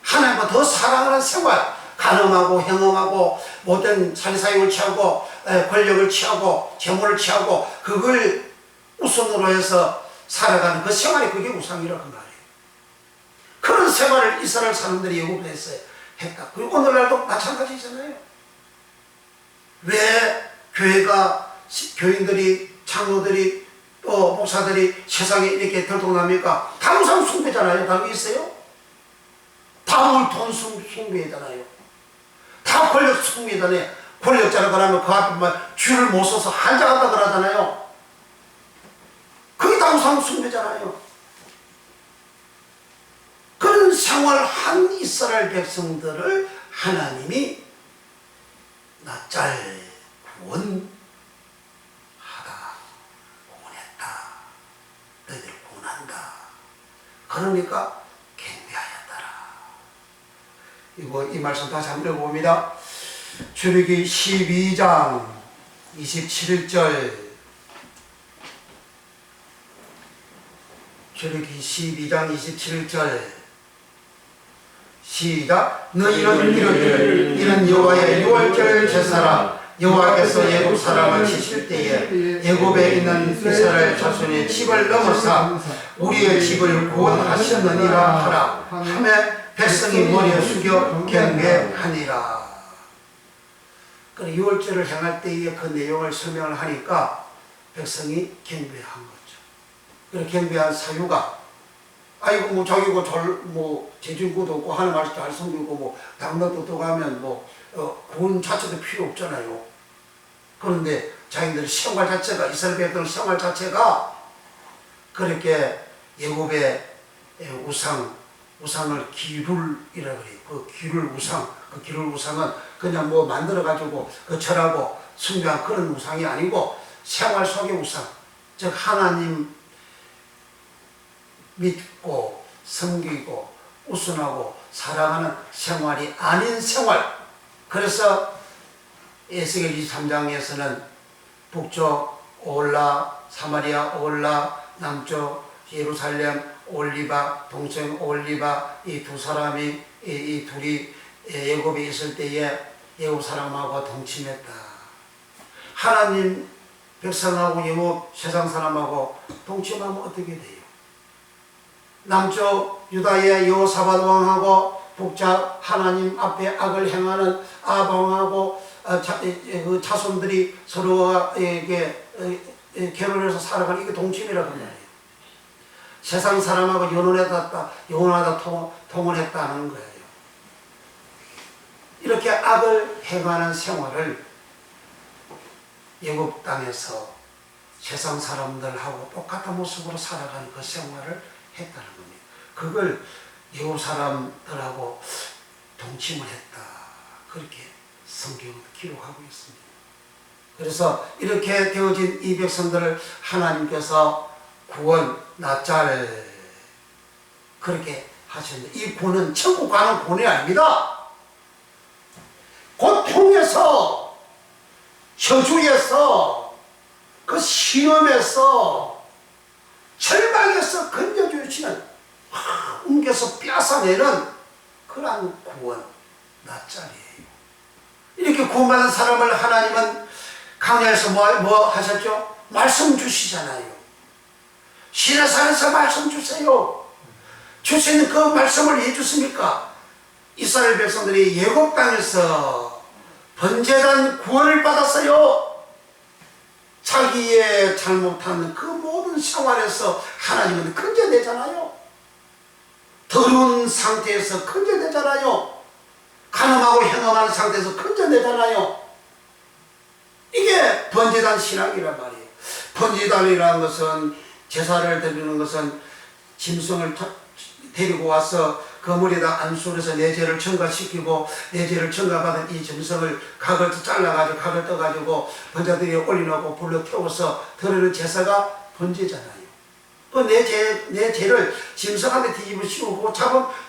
[SPEAKER 1] 하나님보다 더 사랑하는 생활, 간음하고 행음하고 모든 사리사욕을 취하고 권력을 취하고 재물을 취하고 그걸 우선으로 해서 살아가는 그 생활이 그게 우상이라고 말이에요. 그런 생활을 이스라엘 사람들이 애굽에서 했다. 그리고 오늘날도 마찬가지잖아요. 왜 교회가, 교인들이, 장로들이, 또 목사들이 세상에 이렇게 들통납니까? 다 우상 숭배잖아요. 다 여기 있어요. 다 돈 숭배잖아요. 다 권력 숭배잖아요. 권력자라고 하면 그 앞에 줄을 못 서서 한장한다 그러잖아요. 그게 다 우상 숭배잖아요. 그런 생활한 이스라엘 백성들을 하나님이 낯잘 구원하다, 구원했다, 너희들 구원한다. 그러니까 경배하였더라. 이 말씀 다시 한번 읽어봅니다. 출애굽기 12장 27절. 출애굽기 12장 27절 시작. 너희는 이르기를 이는 여호와의 유월절 제사라. 여호와께서 애굽 사람을 치실 때에 애굽에 있는 이스라엘 자손의 집을 넘어사 우리의 집을 구원하셨느니라 하라 하매 백성이 머리에 숙여 경배하니라. 그래, 유월절을 행할 때의 그 내용을 설명을 하니까 백성이 경배한 거죠. 그래, 경배한 사유가 아이고 뭐 자기고 제중고도 없고 하는 말씀 잘 섬기고 뭐 당나도 들어가면 구원 자체도 필요 없잖아요. 그런데 자기들 생활 자체가, 이스라엘 백성들 생활 자체가 그렇게 애굽의 우상을 기룰이라 그래요. 그 기룰 우상은 그냥 뭐 만들어 가지고 그 절하고 숭배한 그런 우상이 아니고 생활 속의 우상, 즉 하나님 믿고 섬기고 우순하고 사랑하는 생활이 아닌 생활. 그래서 에스겔 23장에서는 북쪽 오홀라, 사마리아 오홀라, 남쪽 예루살렘 올리바, 동생 올리바, 이 두 사람이 이 둘이 애굽에 있을 때에 애굽 사람하고 동침했다. 하나님 백성하고 애굽 세상 사람하고 동침하면 어떻게 돼요? 남쪽 유다의 여호사밧 왕하고 북쪽 하나님 앞에 악을 행하는 아합 왕하고 그 자손들이 서로에게 결혼해서 살아가는 이게 동침이라고 말이에요. 세상 사람하고 영원하다 통혼했다는 거예요. 이렇게 악을 행하는 생활을 애굽 땅에서 세상 사람들하고 똑같은 모습으로 살아가는 그 생활을 했다는 겁니다. 그걸 애굽 사람들하고 동침을 했다, 그렇게 성경은 기록하고 있습니다. 그래서 이렇게 되어진 이 백성들을 하나님께서 구원, 낫잘 그렇게 하셨는데, 이 구원은 천국 가는 구원이 아닙니다. 고통에서, 저주에서, 그 시험에서, 절망에서 건져주시는, 옮겨서 빼앗아내는 그러한 구원, 낫잘이에요. 이렇게 구원받은 사람을 하나님은 강야에서 뭐 하셨죠? 말씀 주시잖아요. 시내산에서 말씀 주세요. 주시는 그 말씀을 왜 주십니까? 이스라엘 백성들이 애굽 땅에서 번제단 구원을 받았어요. 자기의 잘못한 그 모든 생활에서 하나님은 건져내잖아요. 더러운 상태에서 건져내잖아요. 가늠하고 행함하는 상태에서 건져내잖아요. 이게 번제단 신앙이란 말이에요. 번제단이라는 것은, 제사를 드리는 것은 짐승을 데리고 와서 그 머리에다 안수해서 내 죄를 청가시키고, 내 죄를 청가받은 이 짐승을 각을 잘라가지고 각을 떠가지고 번제단에 올려놓고 불로 태워서 드리는 제사가 번제잖아요. 내 죄를 짐승한테 뒤집어 씌우고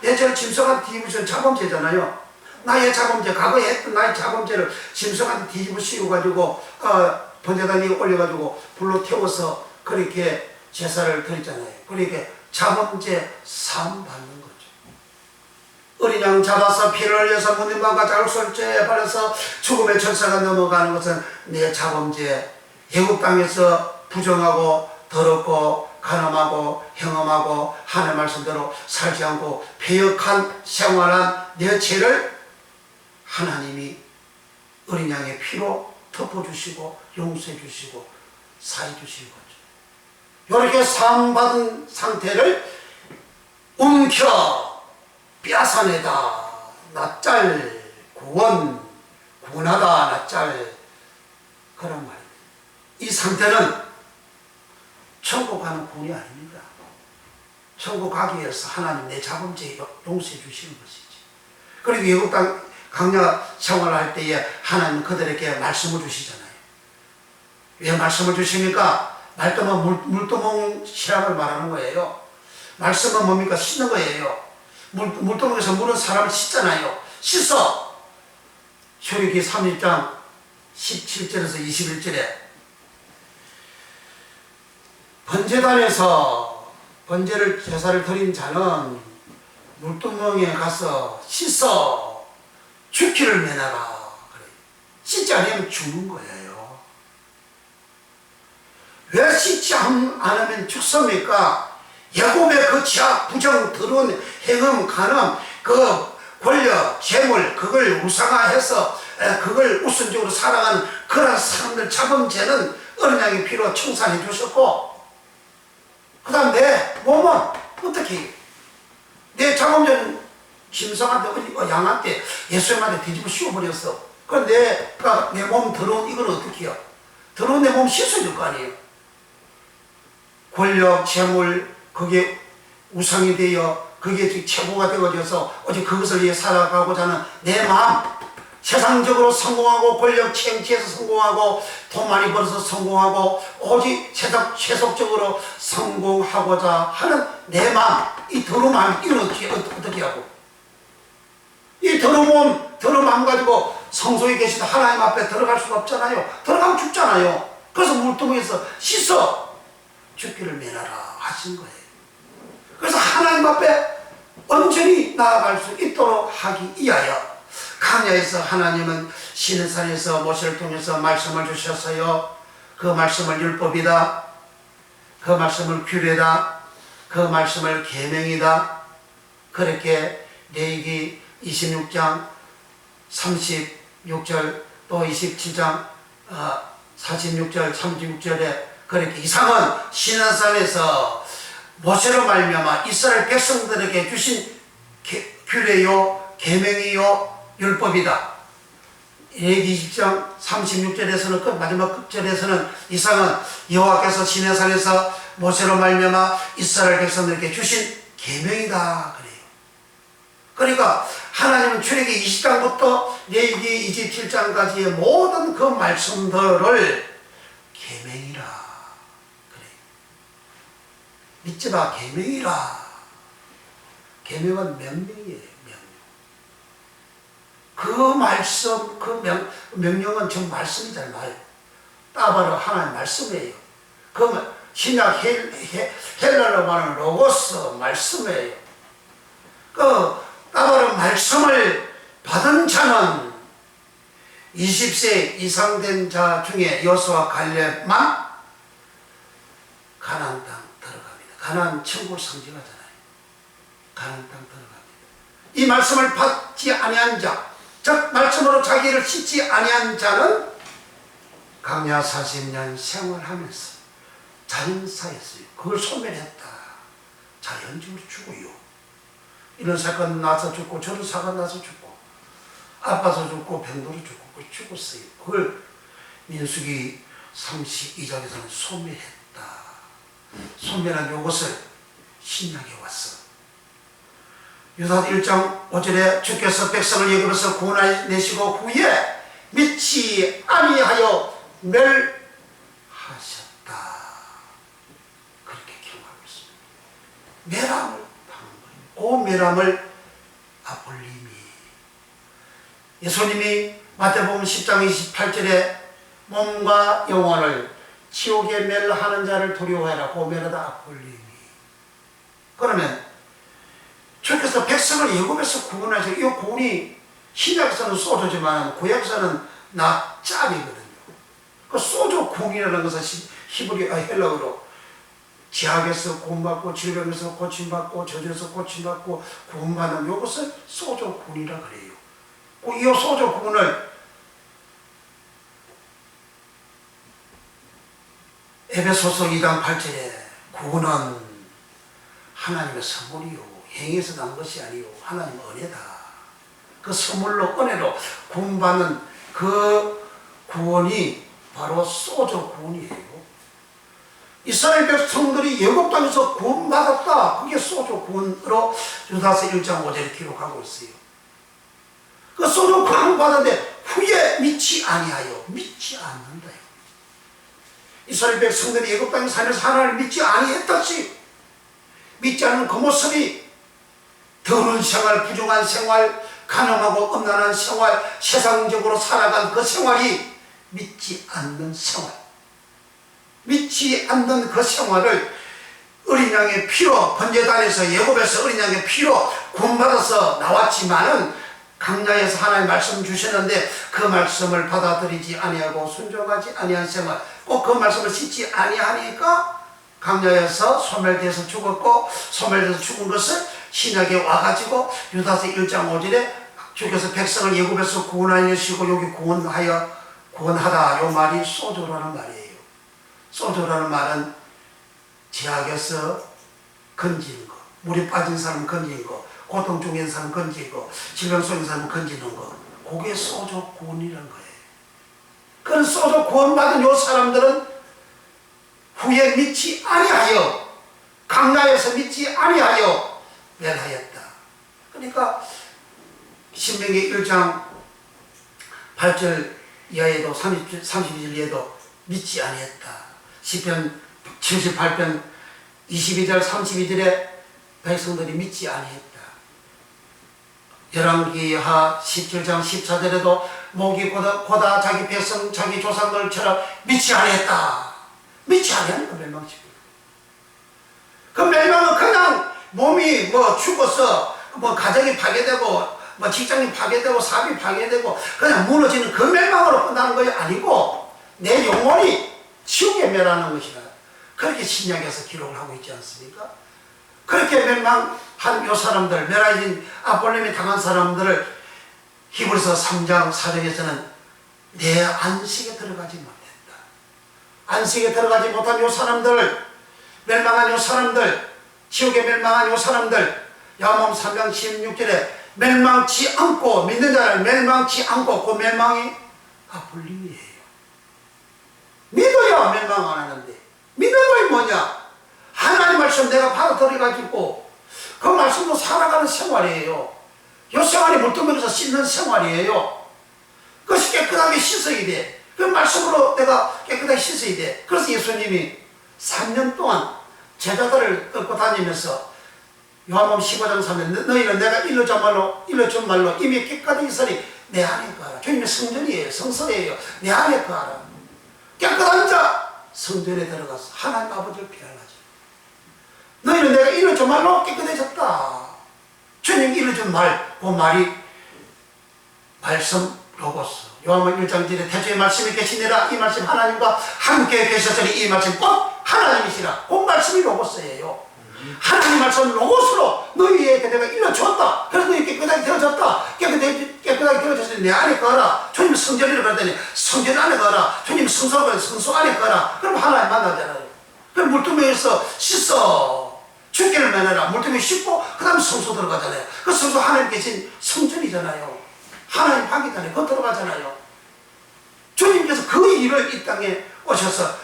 [SPEAKER 1] 내 죄를 짐승한테 뒤집어 씌우는 자범죄잖아요. 나의 자범죄, 과거에 했던 나의 자범죄를 짐승한테 뒤집어 씌워가지고 번제단 위에 올려가지고 불로 태워서 그렇게 제사를 드렸잖아요. 그러니까 자범죄 사함 받는 거죠. 어린 양 잡아서 피를 흘려서 문림방과 자국설죄에 발라서 죽음의 절사가 넘어가는 것은 내 자범죄, 애굽 땅에서 부정하고 더럽고 가늠하고 행음하고 하나님 말씀대로 살지 않고 배역한 생활한 내 죄를 하나님이 어린 양의 피로 덮어주시고 용서해 주시고 사해 주신 거죠. 이렇게 사함받은 상태를 움켜 빼앗아내다, 낫잘, 구원하다, 낫잘, 그런 말입니다. 이 상태는 천국 가는 구원이 아닙니다. 천국 가기 위해서 하나님 내 자범죄 용서해 주시는 것이지. 그리고 애굽 땅 강야 생활을 할 때에 하나님은 그들에게 말씀을 주시잖아요. 왜 말씀을 주십니까? 말도만 물두멍 신앙을 말하는 거예요. 말씀은 뭡니까? 씻는 거예요. 물두멍에서 물은 사람을 씻잖아요. 씻어! 출애굽기 30장 17절에서 21절에 번제단에서 번제를 제사를 드린 자는 물두멍에 가서 씻어 죽기를 면하라. 그래. 씻지 않으면 죽는 거예요. 왜 씻지 않으면 죽습니까? 애굽의 그 죄악, 부정, 더러운 행음, 간음, 그 권력, 재물, 그걸 우상화해서 그걸 우선적으로 살아가는 그런 사람들 자범죄는 어린 양의 피로 청산해 주셨고, 그 다음 내 몸은 어떻게 해요? 내 자범죄는 짐승한테, 양한테, 예수님한테 뒤집어 씌워버렸어. 그런데 내 몸 더러운 이건 어떻게 해요? 더러운 내 몸 씻어야 될 거 아니에요? 권력, 재물, 그게 우상이 되어 그게 최고가 되어져서 오직 그것을 위해 살아가고자 하는 내 마음, 세상적으로 성공하고 권력 채용치에서 성공하고 돈 많이 벌어서 성공하고 오직 세속적으로 성공하고자 하는 내 마음, 이 더러운 마음, 이건 어떻게 하고? 이 더러운 마음 가지고 성소에 계시다 하나님 앞에 들어갈 수가 없잖아요. 들어가면 죽잖아요. 그래서 물두멍에서 씻어 죽기를 면하라 하신 거예요. 그래서 하나님 앞에 온전히 나아갈 수 있도록 하기 위하여 강야에서 하나님은 시내산에서 모세를 통해서 말씀을 주셨어요. 그 말씀을 율법이다, 그 말씀을 규례다, 그 말씀을 계명이다. 그렇게 레위기 26장 36절 또 27장 46절 36절에 그렇게 이상은 시내산에서 모세로 말미암아 이스라엘 백성들에게 주신 규례요 계명이요 율법이다. 레위기 20장 36절에서는 그 마지막 끝절에서는 이상은 여호와께서 시내산에서 모세로 말미암아 이스라엘 백성들에게 주신 계명이다 그래요. 그러니까 하나님은 출애굽기 20장부터 레위기 27장까지의 모든 그 말씀들을 계명이라 그래요. 믿지 마, 계명이라. 계명은 명령이에요. 그 말씀, 그 명령은 전 말씀이잖아요. 따바로 하나님 말씀이에요. 그 신약 헬라로 말하는 로고스 말씀이에요. 그 따바로 말씀을 받은 자는 20세 이상 된 자 중에 여호수아 갈렙만 가나안 땅 들어갑니다. 가나안 천국 상징하잖아요. 가나안 땅 들어갑니다. 이 말씀을 받지 아니한 자, 즉 말씀으로 자기를 씻지 아니한 자는 광야 40년 생활하면서 자연사였어요. 그걸 소멸했다. 자연적으로 죽어요. 이런 사건 나서 죽고 저런 사건 나서 죽고 아파서 죽고 병도로 죽고 그걸 죽었어요. 그걸 민수기 32장에서는 소멸했다. 소멸한 요것을 신약에 왔어. 유다서 1장 5절에 주께서 백성을 애굽에서 구원하내시고 후에 믿지 아니하여 멸하셨다. 그렇게 기록하고 있습니다. 멸함을 당한 거예요. 그 멸함을 아볼림이, 예수님이 마태복음 10장 28절에 몸과 영혼을 지옥에 멸하는 자를 두려워해라. 그 멸하다 아볼림이. 그러면 주께서 백성을 애굽에서 구원하시고, 이 구원이 신약에서는 소조지만 구약에서는 납작이거든요. 그 소조 구원이라는 것은 헬라어로 지학에서 구원받고 질병에서 고침받고 저주에서 고침받고 구원받는 이것을 소조 구원이라 그래요. 이 소조 구원을 에베소서 2장 8절에 구원은 하나님의 선물이요 행위에서 난 것이 아니요 하나님의 은혜다. 그 선물로 은혜로 구원받는 그 구원이 바로 소조 구원이에요. 이스라엘 백성들이 애굽 땅에서 구원받았다. 그게 소조 구원으로 유다서 1장 5절에 기록하고 있어요. 그 소조 구원 받았는데 후에 믿지 아니하여 믿지 않는다요. 이스라엘 백성들이 애굽 땅에 살면서 하나님을 믿지 아니했다지. 믿지 않는 그 모습이 더러운 생활, 부정한 생활, 가난하고 음란한 생활, 세상적으로 살아간 그 생활이 믿지 않는 생활. 믿지 않는 그 생활을 어린 양의 피로 번제단에서 애굽에서 어린 양의 피로 구원받아서 나왔지만은 강야에서 하나님 말씀 주셨는데 그 말씀을 받아들이지 아니하고 순종하지 아니한 생활, 꼭 그 말씀을 씻지 아니하니까 강야에서 소멸돼서 죽었고, 소멸돼서 죽은 것을 신약에 와가지고 유다서 1장 5절에 주께서 백성을 애굽에서 구원하시고 여기 구원하다, 요 말이 소조라는 말이에요. 소조라는 말은 지하에서 건지는 거, 물이 빠진 사람 건지는 거, 고통 중에 있는 사람 건지는 거, 질병 속에 있는 사람 건지는 거, 그게 소조 구원이라는 거예요. 그런 소조 구원받은 요 사람들은 후에 믿지 아니하여, 강야에서 믿지 아니하여 멸하였다. 그러니까 신명기 1장 8절 이하에도 32절 이하에도 믿지 아니했다. 시편 78편 22절 32절에 백성들이 믿지 아니했다. 열왕기하 17장 14절에도 목이 고다 자기 백성 자기 조상들처럼 믿지 아니했다. 믿지 아니하는 거 멸망시키고. 그 멸망은 그냥 몸이 죽어서 가정이 파괴되고 직장이 파괴되고 사업이 파괴되고 그냥 무너지는 그 멸망으로 끝나는 것이 아니고 내 영혼이 지옥에 멸하는 것이라 그렇게 신약에서 기록을 하고 있지 않습니까? 그렇게 멸망한 요 사람들, 멸하진 아볼렘이 당한 사람들을 히브리서 3장 4절에서는 내 안식에 들어가지 못했다. 안식에 들어가지 못한 요 사람들, 멸망한 요 사람들, 지옥에 멸망한 요 사람들, 야고보서 3장 16절에 멸망치 않고, 믿는 자를 멸망치 않고, 그 멸망이 아플림이에요. 믿어야 멸망 안 하는데, 믿음이 뭐냐? 하나님 말씀 내가 받아들여가지고 그 말씀으로 살아가는 생활이에요. 이 생활이 물두멍에서 씻는 생활이에요. 그것이 깨끗하게 씻어야 돼. 그 말씀으로 내가 깨끗하게 씻어야 돼. 그래서 예수님이 3년 동안 제자들을 끌고 다니면서 요한복음 15장 3절 너희는 내가 일러준 말로 이미 깨끗하게 있으니 내 안에 거하라. 주님의 성전이에요. 성서예요. 내 안에 거하라. 깨끗한 자 성전에 들어가서 하나님 아버지를 피하라지. 너희는 내가 일러준 말로 깨끗해졌다. 주님 일러준 말, 그 말이 말씀 로고스. 요한복음 1장 1절에 태초에 말씀이 계시니라. 이 말씀 하나님과 함께 계셨으니 이 말씀 곧 하나님이시라. 그 말씀이 로고스예요. 하나님 말씀 로고스로 너희에게 내가 일러줬다. 그래서 너희 깨끗하게 되어졌다. 깨끗하게 되어졌으니 내 안에 거하라. 주님 성전이라고 그랬더니 성전 안에 거하라. 주님 성소라고 그랬더니 성소 안에 거하라. 그럼 하나님 만나잖아요. 그럼 물두멍에서 씻어 죽기를 면해라. 물두멍에 씻고 그 다음에 성소 들어가잖아요. 그 성소 하나님 계신 성전이잖아요. 하나님 방이잖아요. 그거 들어가잖아요. 주님께서 그 일을 이 땅에 오셔서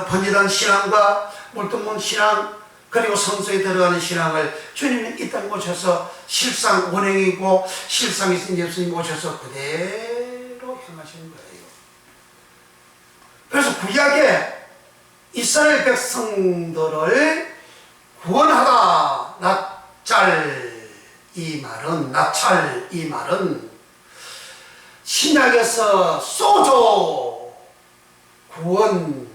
[SPEAKER 1] 번제단 신앙과 물두멍 신앙 그리고 성소에 들어가는 신앙을 주님이 이 땅에 오셔서 실상 원행이고 실상이신 예수님이 오셔서 그대로 행하시는 거예요. 그래서 구약에 이스라엘 백성들을 구원하다 나찰 이 말은 신약에서 소조 구원이라는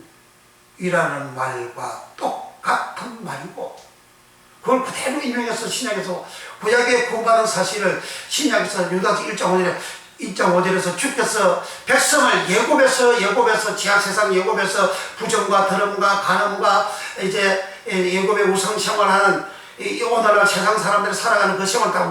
[SPEAKER 1] 말과 똑같은 말이고 그걸 그대로 인용해서 신약에서 구약에 구원받은 사실을 신약에서 유다서 1.5절에서 주께서 백성을 예고해서 지하세상 예고해서 부정과 더럼과 간음과 이제 예고의 우상생활하는 오늘날 세상 사람들이 살아가는 그 생활 다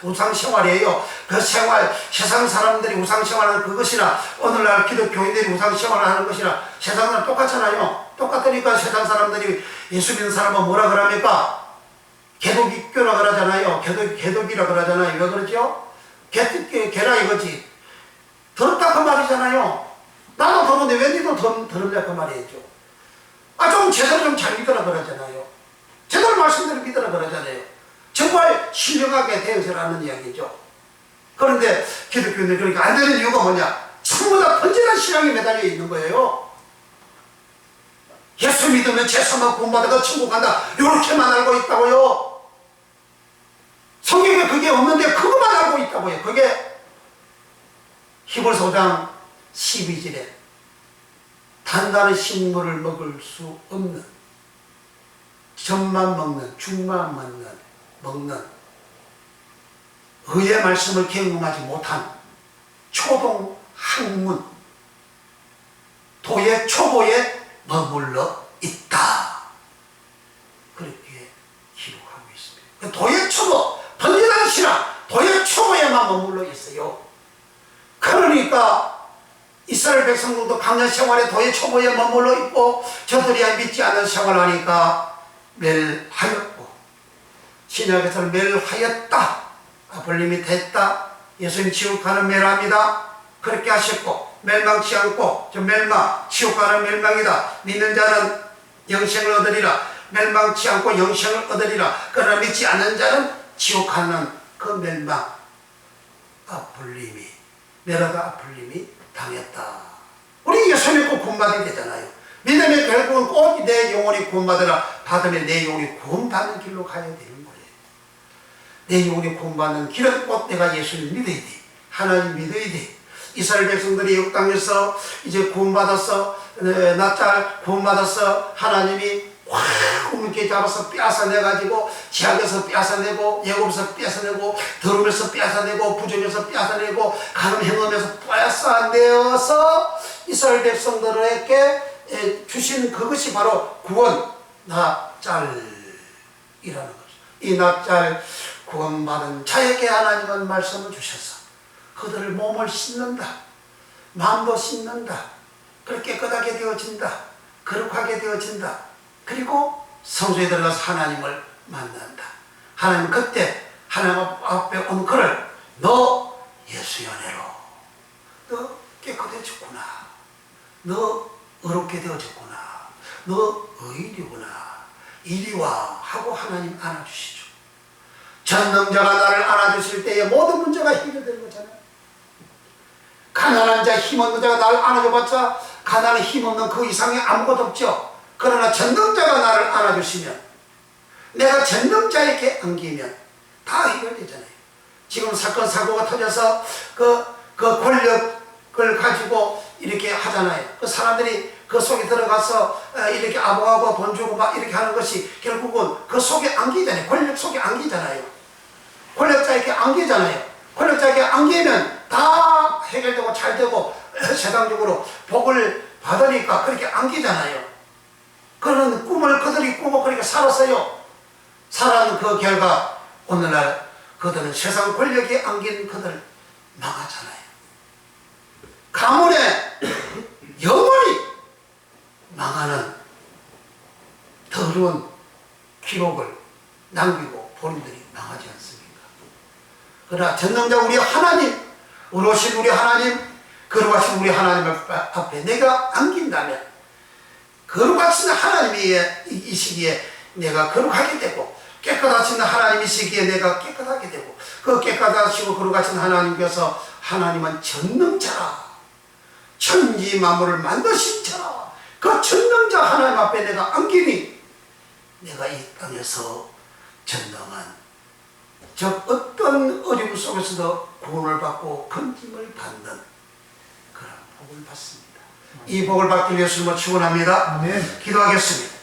[SPEAKER 1] 우상생활이에요. 그 생활, 세상 사람들이 우상생활하는 그것이나 오늘날 기독교인들이 우상생활하는 것이나 세상은 똑같잖아요. 똑같으니까 세상 사람들이 예수 믿는 사람은 뭐라 그럽니까? 개독이교라 그러잖아요. 개독이라 그러잖아요. 왜 그러죠? 개라 이거지. 더럽다 그 말이잖아요. 나도 더러운데 왜 니도 더럽냐 그 말이죠. 좀 제대로 좀 잘 믿어라 그러잖아요. 제대로 말씀대로 믿으라 그러잖아요. 정말 신령하게 대응하라는 이야기죠. 그런데 기독교인들이 그러니까 안 되는 이유가 뭐냐? 전부 다 번제한 신앙에 매달려 있는 거예요. 예수 믿으면 죄사만 구원받아가 천국 간다. 이렇게만 알고 있다고요. 성경에 그게 없는데 그것만 알고 있다고요. 그게 히브리서 5장 12절에 단단한 식물을 먹을 수 없는 젖만 먹는 죽만 먹는 의의 말씀을 경험하지 못한 초동 학문 도의 초보에 머물러 있다. 그렇게 기록하고 있습니다. 도의 초보, 번제단 신앙, 도의 초보에만 머물러 있어요. 그러니까 이스라엘 백성들도 광야 생활에 도의 초보에 머물러 있고 저들이 믿지 않는 생활을 하니까 멸하였고 신약에서는 멸하였다. 아플림이 됐다. 예수님 지옥가는 멸합니다. 그렇게 하셨고 멸망치 않고 저 멸망 지옥가는 멸망이다. 믿는 자는 영생을 얻으리라. 멸망치 않고 영생을 얻으리라. 그러나 믿지 않는 자는 지옥가는 그 멸망 아플림이 멸하다 아플림이 당했다. 우리 예수 믿고 구원받게 되잖아요. 믿음의 결국은 꼭 내 영혼이 구원받으라. 받으면 내 영혼이 구원받는 길로 가야 되는 거예요. 내 영혼이 구원받는 길은 꼭 내가 예수를 믿어야 돼. 하나님 믿어야 돼. 이스라엘 백성들이 이 땅에서 이제 구원받았어. 나짤 구원받았어. 하나님이 확 움게 잡아서 빼앗아내가지고 지하에서 빼앗아내고 예고에서 빼앗아내고 더러움에서 빼앗아내고 부정에서 빼앗아내고 가늠 행음에서 빼앗아내어서 이스라엘 백성들에게 주신 그것이 바로 구원 나짤이라는 거죠. 이 나짤 구원받은 자에게 하나님은 말씀을 주셔서 그들을 몸을 씻는다. 마음도 씻는다. 그렇게 깨끗하게 되어진다. 거룩하게 되어진다. 그리고 성소에 들어가서 하나님을 만난다. 하나님 그때 하나님 앞에 온 그를 너 예수의 은혜로 너 깨끗해졌구나. 너 의롭게 되어졌구나. 너 의인이구나. 이리 와 하고 하나님 안아주시죠. 전능자가 나를 안아주실 때에 모든 문제가 해결되는 거잖아요. 가난한 자, 힘없는 자가 나를 안아줘봤자 가난한 힘없는 그 이상의 아무것도 없죠. 그러나 전능자가 나를 안아주시면, 내가 전능자에게 안기면 다 해결되잖아요. 지금 사건 사고가 터져서 그 권력을 가지고 이렇게 하잖아요. 그 사람들이 그 속에 들어가서 이렇게 아부하고 돈 주고 막 이렇게 하는 것이 결국은 그 속에 안기잖아요. 권력 속에 안기잖아요. 권력자에게 안기잖아요. 권력자에게 안기면 다 해결되고 잘 되고 세상적으로 복을 받으니까 그렇게 안기잖아요. 그런 꿈을 그들이 꾸고 그렇게 살았어요. 살아는 그 결과 오늘날 그들은 세상 권력에 안긴 그들 망하잖아요. 가문에 영원히 망하는 더러운 기록을 남기고 본인들이 망하지 않습니까? 그러나 전능자 우리 하나님, 의로우신 우리 하나님, 거룩하신 우리 하나님 앞에 내가 안긴다면, 거룩하신 하나님이 이 시기에 내가 거룩하게 되고, 깨끗하신 하나님이시기에 내가 깨끗하게 되고, 그 깨끗하시고 거룩하신 하나님께서 하나님은 전능자라, 천지 만물을 만드신 자라, 그 전능자 하나님 앞에 내가 안기니 내가 이 땅에서 전능한, 즉 어떤 어려움 속에서도 구원을 받고 건짐을 받는 그런 복을 받습니다. 이 복을 받기 위해서 축원합니다.
[SPEAKER 2] 아멘.
[SPEAKER 1] 기도하겠습니다.